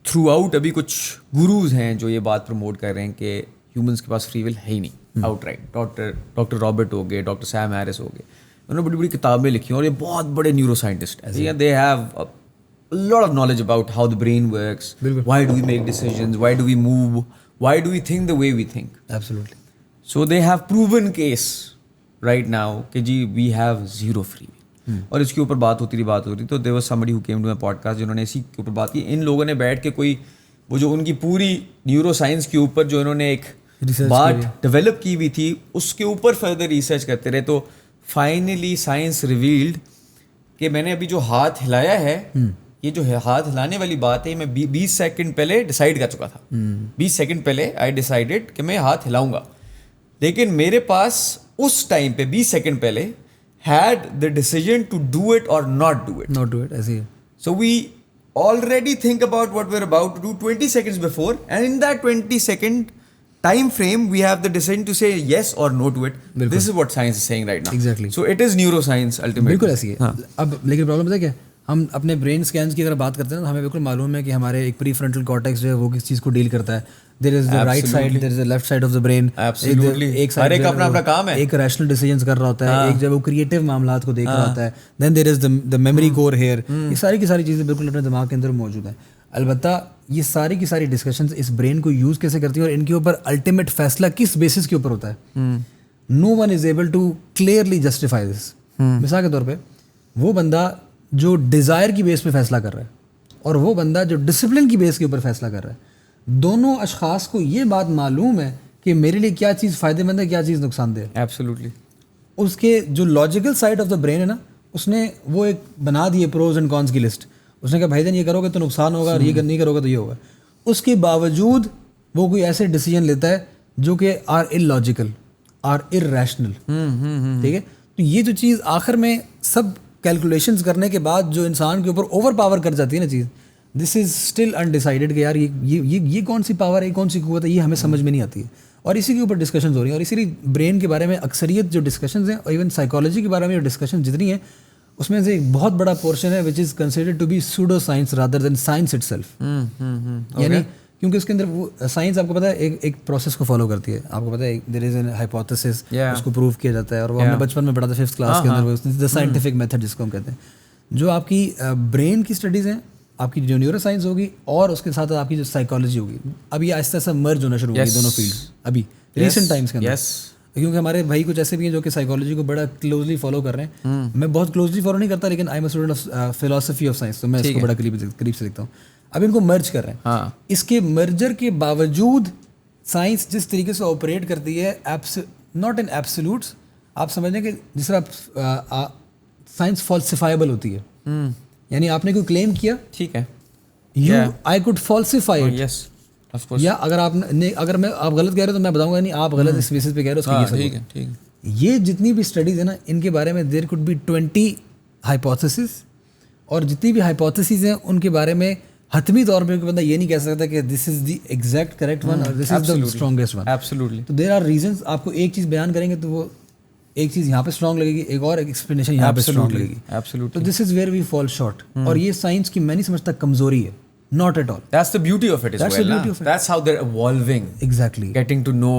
تھرو آؤٹ ابھی کچھ گروز ہیں جو یہ بات پروموٹ کر رہے ہیں کہ ہیومنس کے پاس فری ول ہے ہی نہیں آؤٹ رائٹ. ڈاکٹر رابرٹ ہو گئے, ڈاکٹر سیم ہیرس ہو گئے, انہوں نے بڑی بڑی کتابیں لکھی ہیں اور یہ بہت بڑے نیورو سائنٹسٹ ہیں. They have lot of knowledge about how the brain works, why do we make decisions, why do we move, why do we think the way we think. Absolutely. So they have proven case right now کہ جی we have zero free will. اور اس کے اوپر بات ہوتی رہی تو there was somebody who came to my podcast جنہوں نے اسی کے اوپر بات کی. ان لوگوں نے بیٹھ کے کوئی وہ جو ان کی پوری نیورو سائنس کے اوپر جو انہوں نے ایک بات ڈیولپ کی ہوئی تھی اس کے اوپر فردر ریسرچ کرتے رہے. تو فائنلی سائنس ریویلڈ کہ میں نے ابھی جو ہاتھ ہلایا ہے, یہ جو ہاتھ ہلانے والی بات ہے میں 20 سیکنڈ پہلے ڈیسائیڈ کر چکا تھا. 20 سیکنڈ پہلے آئی ڈیسائیڈیڈ کہ میں ہاتھ ہلاؤں گا, لیکن میرے پاس اس ٹائم پہ 20 سیکنڈ پہلے had the decision to do it or not do it. ایسے ہی. سو وی already think about what we're about to do 20 seconds before, and in that 20 second time frame we have the decision to say yes or no to it. This is what science is saying right now. Exactly. So it is neuroscience ultimately. بالکل ایسی ہے. اب لیکن problem ہے کیا, ہم اپنے brain scans کی اگر بات کرتے ہیں تو ہمیں بالکل معلوم ہے کہ ہمارے ایک پری فرنٹل کارٹیکس جو ہے وہ کس چیز کو ڈیل کرتا ہے. There is the right side, there is the left side of the brain. ایک سائڈ اپنا اپنا کام ہے, ایک ریشنل ڈیسیجنس کر رہا ہوتا ہے, ایک جب وہ کریٹو معاملات کو دیکھ رہا ہوتا ہے. دین دیر is the memory cover hair. یہ ساری کی ساری چیزیں بالکل اپنے دماغ کے اندر موجود ہیں. البتہ یہ ساری کی ساری ڈسکشنز اس برین کو یوز کیسے کرتی ہیں اور ان کے اوپر الٹیمیٹ فیصلہ کس بیسس کے اوپر ہوتا ہے. No one is able to clearly justify this. مثال کے طور پہ وہ بندہ جو ڈیزائر کی بیس پہ فیصلہ کر رہا ہے اور وہ بندہ جو ڈسپلن کی بیس کے اوپر فیصلہ کر رہا ہے, دونوں اشخاص کو یہ بات معلوم ہے کہ میرے لیے کیا چیز فائدے مند ہے, کیا چیز نقصان دہ ہے. ایبسلیوٹلی. اس کے جو logical side of the brain ہے نا, اس نے وہ ایک بنا دی ہے پروز اینڈ کونس کی لسٹ. اس نے کہا بھائی جان یہ کرو گے تو نقصان ہوگا اور یہ نہیں کرو گے تو یہ ہوگا. اس کے باوجود وہ کوئی ایسے ڈیسیجن لیتا ہے جو کہ are illogical, are irrational. ٹھیک ہے, تو یہ جو چیز آخر میں سب کیلکولیشنز کرنے کے بعد جو انسان کے اوپر اوور پاور کر جاتی ہے نا چیز, دس از اسٹل انڈیسائڈیڈ کہ یار یہ کون سی پاور ہے, یہ کون سی قوت ہے, یہ ہمیں سمجھ میں نہیں آتی ہے. اور اسی کے اوپر ڈسکشنز ہو رہی ہیں. اور اسی لیے برین کے بارے میں اکثریت جو ڈسکشنز ہیں, اور ایون سائیکالوجی کے بارے میں جو ڈسکشن جتنی ہیں, اس میں سے ایک بہت بڑا پورشن ہے which is considered to be pseudo science rather than science itself. یعنی کیونکہ اس کے اندر وہ سائنس آپ کو پتہ ہے ایک پروسیس کو فالو کرتی ہے. آپ کو پتہ ہے دیر از این ہائپوتھیسس, اس کو پروو کیا جاتا ہے, اور وہ ہم نے بچپن میں پڑھا تھا 5th کلاس کے اندر, دا سائنٹیفک میتھڈ جس کو ہم کہتے ہیں. جو آپ کی برین کی اسٹڈیز ہیں, آپ کی جو نیورو سائنس ہوگی اور اس کے ساتھ آپ کی جو سائیکالوجی ہوگی, اب یہ آہستہ آہستہ مرج ہونا شروع ہوگی دونوں فیلڈ ابھی ریسنٹ ٹائمس کے اندر. کیونکہ ہمارے بھائی کچھ ایسے بھی ہیں جو کہ سائیکالوجی کو بڑا کلوزلی فالو کر رہے ہیں. میں بہت کلوزلی فالو نہیں کرتا, لیکن I am a student of philosophy of science, تو میں اس کو بڑا قریب سے دیکھتا ہوں. اب ان کو مرج کر رہے ہیں. اس کے مرجر کے باوجود سائنس جس طریقے سے آپریٹ کرتی ہے, ناٹ ان ایبسولوٹس, آپ سمجھیں کہ جس طرح سائنس فالسیفائبل ہوتی ہے. یعنی آپ نے کوئی کلیم کیا, ٹھیک ہے, آئی کوڈ فالسیفائی اٹ. یا اگر آپ غلط کہہ رہے ہو تو میں بتاؤں گا نہیں آپ غلط اس بیسس پہ کہہ رہے ہو, اس کا یہ سب ہے. یہ جتنی بھی اسٹڈیز ہیں نا, ان کے بارے میں دیر کوڈ بی 20 ہائپوتھیسز, اور جتنی بھی ہائپوتھیسز ہیں ان کے بارے میں حتمی طور پہ کوئی بندہ یہ نہیں کہہ سکتا کہ this is the exact correct one اور دس از دا اسٹرانگیسٹ ون. ایبسلیوٹلی. تو دیر آر ریزنس. آپ کو ایک چیز بیان کریں گے تو وہ ایک چیز یہاں پہ اسٹرانگ لگے گی, ایک اور ایکسپلینیشن یہاں پہ اسٹرانگ لگے گی. تو this is where we fall short. اور یہ سائنس کی میں نہیں سمجھتا کمزوری ہے, not at all. That's the beauty of it as That's well. the beauty na? of it. That's how they're evolving. Exactly. Getting to know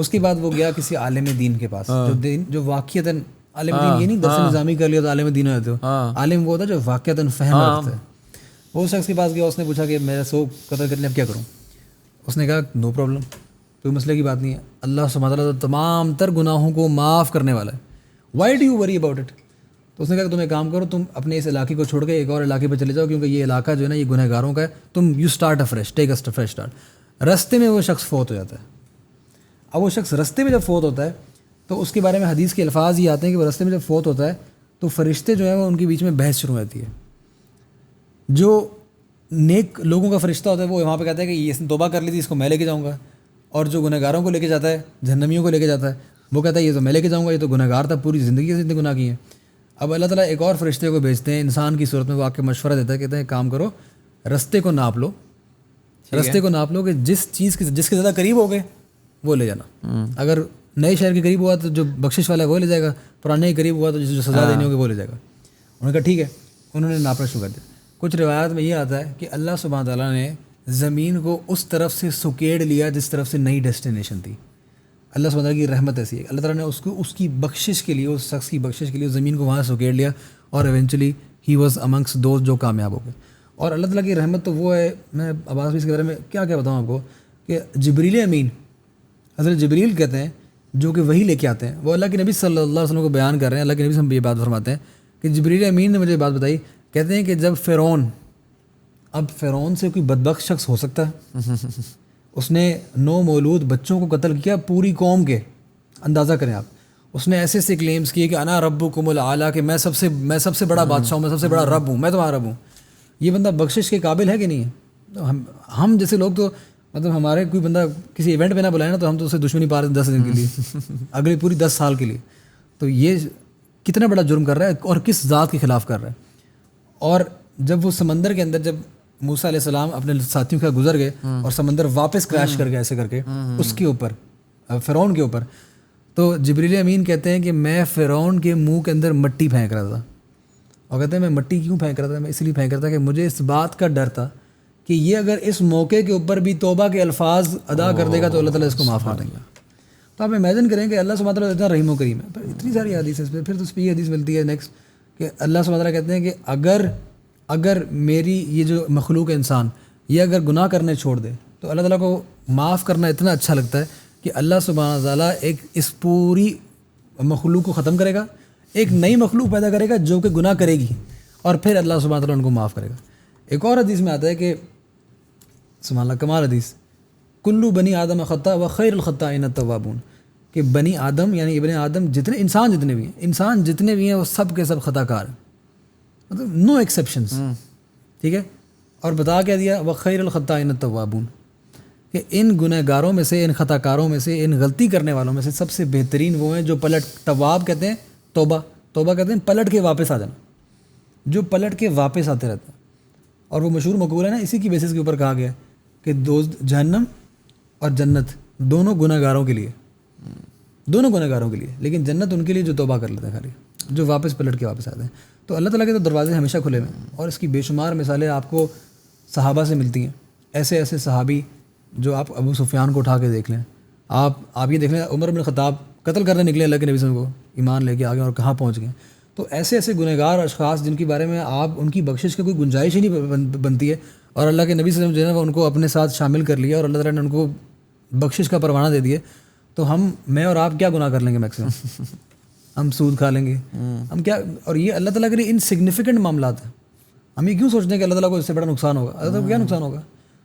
اس کے بعد وہ گیا کسی عالم دین کے پاس, جو واقعتاً عالم دین یہ نہیں درس نظامی کر لیا تو عالم دین ہو جاتے ہو, عالم وہ ہوتا ہے جو واقعتاً فہم رکھتا ہے. وہ شخص کے پاس گیا, اس نے پوچھا کہ میرا 100 قتل کرنے اب کیا کروں. اس نے کہا نو پرابلم, کوئی مسئلے کی بات نہیں ہے, اللہ سبحانہ وتعالیٰ تمام تر گناہوں کو معاف کرنے والا ہے, Y do you worry about it. تو اس نے کہا کہ تم ایک کام کرو, تم اپنے اس علاقے کو چھوڑ کے ایک اور علاقے پہ چلے جاؤ, کیونکہ یہ علاقہ جو ہے نا یہ گنہ گاروں کا ہے, تم you start a fresh, take a fresh start. رستے میں وہ شخص فوت ہو جاتا ہے. اب وہ شخص رستے میں جب فوت ہوتا ہے تو اس کے بارے میں حدیث کے الفاظ یہ آتے ہیں کہ وہ رستے میں جب فوت ہوتا ہے تو فرشتے جو ہیں وہ ان کے بیچ میں بحث شروع ہوتی ہے. جو نیک لوگوں کا فرشتہ ہوتا ہے وہ وہاں پہ کہتا ہے کہ یہ اس نے توبہ کر لی تھی, اس کو میں لے کے جاؤں گا, اور جو گنہ گاروں کو لے کے جاتا ہے, جہنمیوں کو لے کے جاتا ہے, وہ کہتا ہے یہ تو میں لے کے جاؤں گا, یہ تو گنہ گار تھا, پوری زندگی سے اتنے گناہ کیے ہیں. اب اللہ تعالیٰ ایک اور فرشتے کو بھیجتے ہیں انسان کی صورت میں, وہ آ کے مشورہ دیتا ہے, کہتے ہیں کام کرو, رستے کو ناپ لو, رستے کو ناپ لو کہ جس چیز کے جس کے زیادہ قریب ہو گئے وہ لے جانا. اگر نئے شہر کے قریب ہوا تو جو بخشش والا ہے وہ لے جائے گا, پرانے کے قریب ہوا تو جو سزا دینی ہوگی وہ لے جائے گا. انہوں نے کہا ٹھیک ہے, انہوں نے ناپنا شروع کر دیا. کچھ روایات میں یہ آتا ہے کہ اللہ سبحانہ تعالیٰ نے زمین کو اس طرف سے سکیڑ لیا جس طرف سے نئی ڈیسٹینیشن تھی. اللہ سبحانہ تعالیٰ کی رحمت ایسی ہے, اللہ تعالیٰ نے اس کو اس کی بخشش کے لیے, اس شخص کی بخشش کے لیے زمین کو وہاں سکیڑ لیا, اور eventually he was amongst those جو کامیاب ہو گئے. اور اللہ تعالیٰ کی رحمت تو وہ ہے, میں عباس اس کے بارے میں کیا بتاؤں آپ کو, کہ جبریل امین, حضرت جبریل کہتے ہیں جو کہ وہی لے کے آتے ہیں, وہ اللہ کے نبی صلی اللہ علیہ وسلم کو بیان کر رہے ہیں. اللہ کے نبی سے ہم یہ بات فرماتے ہیں کہ جبریل امین نے مجھے بات بتائی, کہتے ہیں کہ جب فرعون, اب فرعون سے کوئی بدبخت شخص ہو سکتا ہے, اس نے 9 مولود بچوں کو قتل کیا پوری قوم کے, اندازہ کریں آپ. اس نے ایسے ایسے کلیمز کیے کہ انا ربکم الاعلیٰ, کہ میں سب سے بڑا بادشاہ ہوں, میں سب سے بڑا رب ہوں, میں تمہارا رب ہوں. یہ بندہ بخشش کے قابل ہے کہ نہیں ہے؟ ہم جیسے لوگ تو مطلب ہمارے کوئی بندہ کسی ایونٹ پہ نہ بلائے نا تو ہم تو اسے دشمنی پا رہے ہیں 10 دن کے لیے, اگلے پوری 10 سال کے لیے. تو یہ کتنا بڑا جرم کر رہا ہے اور کس ذات کے خلاف کر رہا ہے. اور جب وہ سمندر کے اندر, جب موسیٰ علیہ السلام اپنے ساتھیوں کا گزر گئے اور سمندر واپس کریش کر گیا ایسے کر کے اس کے اوپر, فرعون کے اوپر, تو جبریل امین کہتے ہیں کہ میں فرعون کے منہ کے اندر مٹی پھینک رہا تھا. اور کہتے ہیں میں مٹی کیوں پھینک رہا تھا, میں اس لیے پھینک رہا تھا کہ مجھے اس بات کا ڈر تھا کہ یہ اگر اس موقع کے اوپر بھی توبہ کے الفاظ ادا کر دے گا تو اللہ تعالیٰ اس کو معاف کر دیں گا. تو آپ امیجن کریں کہ اللہ سبحانہ تعالیٰ اتنا رحیم و کریم ہے, پر اتنی ساری حدیث ہے اس پہ. پھر تو اس پہ یہ حدیث ملتی ہے نیکسٹ کہ اللہ سبحانہ تعالیٰ کہتے ہیں کہ اگر میری یہ جو مخلوق ہے انسان, یہ اگر گناہ کرنے چھوڑ دے تو اللہ تعالیٰ کو معاف کرنا اتنا اچھا لگتا ہے کہ اللہ سبحانہ تعالیٰ ایک اس پوری مخلوق کو ختم کرے گا, ایک نئی مخلوق پیدا کرے گا جو کہ گناہ کرے گی, اور پھر اللہ سبحانہ تعالیٰ ان کو معاف کرے گا. ایک اور حدیث میں آتا ہے کہ سبحان اللہ, کمال حدیث, کلو بنی آدم خطا و خیر الخطائین التوابون, کہ بنی آدم یعنی ابن آدم جتنے انسان جتنے بھی ہیں وہ سب کے سب خطا کار ہیں, مطلب نو ایکسیپشنس, ٹھیک ہے. اور بتا کیا دیا, و خیر الخطائین التوابون, کہ ان گنہ گاروں میں سے, ان خطا کاروں میں سے, ان غلطی کرنے والوں میں سے سب سے بہترین وہ ہیں جو تواب کہتے ہیں, توبہ کہتے ہیں پلٹ کے واپس آ جانا, جو پلٹ کے واپس آتے رہتے ہیں. اور وہ مشہور مقول ہے نا, اسی کی بیسس کے اوپر کہا گیا کہ جہنم اور جنت دونوں گنہ گاروں کے لیے, لیکن جنت ان کے لیے جو توبہ کر لیتے ہیں, خالی جو واپس پلٹ کے واپس آتے ہیں. تو اللہ تعالیٰ کے تو دروازے ہمیشہ کھلے ہوئے ہیں, اور اس کی بے شمار مثالیں آپ کو صحابہ سے ملتی ہیں. ایسے صحابی جو آپ ابو سفیان کو اٹھا کے دیکھ لیں, آپ یہ دیکھ لیں عمر بن خطاب قتل کرنے نکلے اللہ کے نبی صلی اللہ علیہ وسلم کو, ایمان لے کے آگے اور کہاں پہنچ گئے. تو ایسے گنہگار اشخاص جن کے بارے میں آپ ان کی بخشش کی کوئی گنجائش ہی نہیں بنتی ہے, اور اللہ کے نبی صلی اللہ علیہ وسلم جو ہے وہ ان کو اپنے ساتھ شامل کر لیا اور اللہ تعالیٰ نے ان کو بخشش کا پروانہ دے دیا, تو میں اور آپ کیا گناہ کر لیں گے میکسیمم, ہم سود کھا لیں گے, ہم کیا. اور یہ اللہ تعالیٰ کے لیے انسگنیفیکنٹ معاملات ہیں. ہم یہ کیوں سوچتے ہیں کہ اللہ تعالیٰ کو اس سے بڑا نقصان ہوگا, اللہ تعالیٰ کو کیا نقصان ہوگا,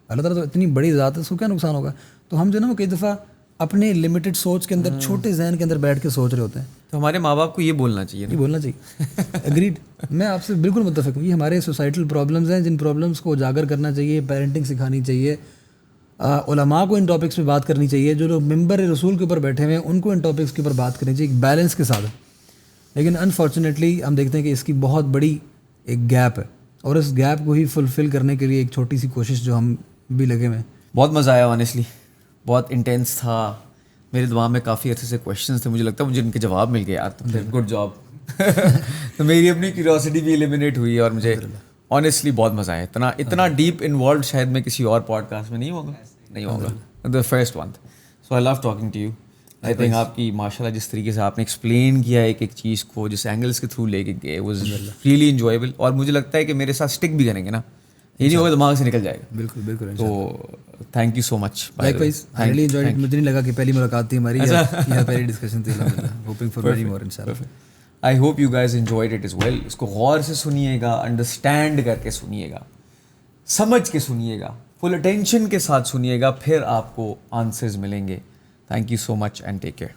اللہ تعالیٰ تو اتنی بڑی ذات ہے, اس کو کیا نقصان ہوگا. تو ہم جو ہے نا وہ کئی دفعہ اپنے لمیٹڈ سوچ کے اندر, چھوٹے ذہن کے اندر بیٹھ کے سوچ رہے ہوتے ہیں. تو ہمارے ماں باپ کو یہ بولنا چاہیے, اگریڈ, میں آپ سے بالکل متفق ہوں. یہ ہمارے سوسائٹل پرابلمز ہیں جن پرابلمس کو اجاگر کرنا چاہیے, پیرنٹنگ سکھانی چاہیے, علماء کو ان ٹاپکس پہ بات کرنی چاہیے. جو لوگ ممبر رسول کے اوپر بیٹھے ہوئے ہیں ان کو ان ٹاپکس کے اوپر بات کرنی چاہیے ایک بیلنس کے ساتھ. لیکن انفارچونیٹلی ہم دیکھتے ہیں کہ اس کی بہت بڑی ایک گیپ ہے, اور اس گیپ کو ہی فلفل کرنے کے لیے ایک چھوٹی سی کوشش جو ہم بھی لگے ہوئے ہیں. بہت مزہ آیا آنیسٹلی, بہت انٹینس تھا. میرے دماغ میں کافی عرصے سے کویشچنس تھے, مجھے لگتا ہے مجھے ان کے جواب مل گئے یار, گڈ جاب. تو میری اپنی کیوریوسٹی بھی ایلیمنیٹ ہوئی, اور مجھے آنیسٹلی بہت مزہ آیا. اتنا ڈیپ انوالوڈ شاید میں کسی اور پوڈ کاسٹ میں نہیں ہوگا, the first one. So I love talking to you. I think آپ کی ماشاء اللہ جس طریقے سے آپ نے ایکسپلین کیا ایک ایک چیز کو, جس اینگلس کے تھرو لے کے گئے, واز ریئلی انجوائبل. اور مجھے لگتا ہے کہ میرے ساتھ اسٹک بھی کریں گے نا, یہ نہیں ہوگا دماغ سے نکل جائے گا. بالکل بالکل. تو thank you so much. Likewise I really enjoyed it. مجھے نہیں لگا کہ پہلی ملاقات تھی ہماری, یا پہلی ڈسکشن تھی. ہوپنگ فار مینی مور انشاءاللہ. I hope you guys enjoyed it as well. اس کو غور سے سنیے گا, انڈرسٹینڈ کر کے سنیے گا, سمجھ کے سنیے گا, فل اٹینشن کے ساتھ سنیے گا, پھر آپ کو آنسرز ملیں گے. Thank you so much and take care.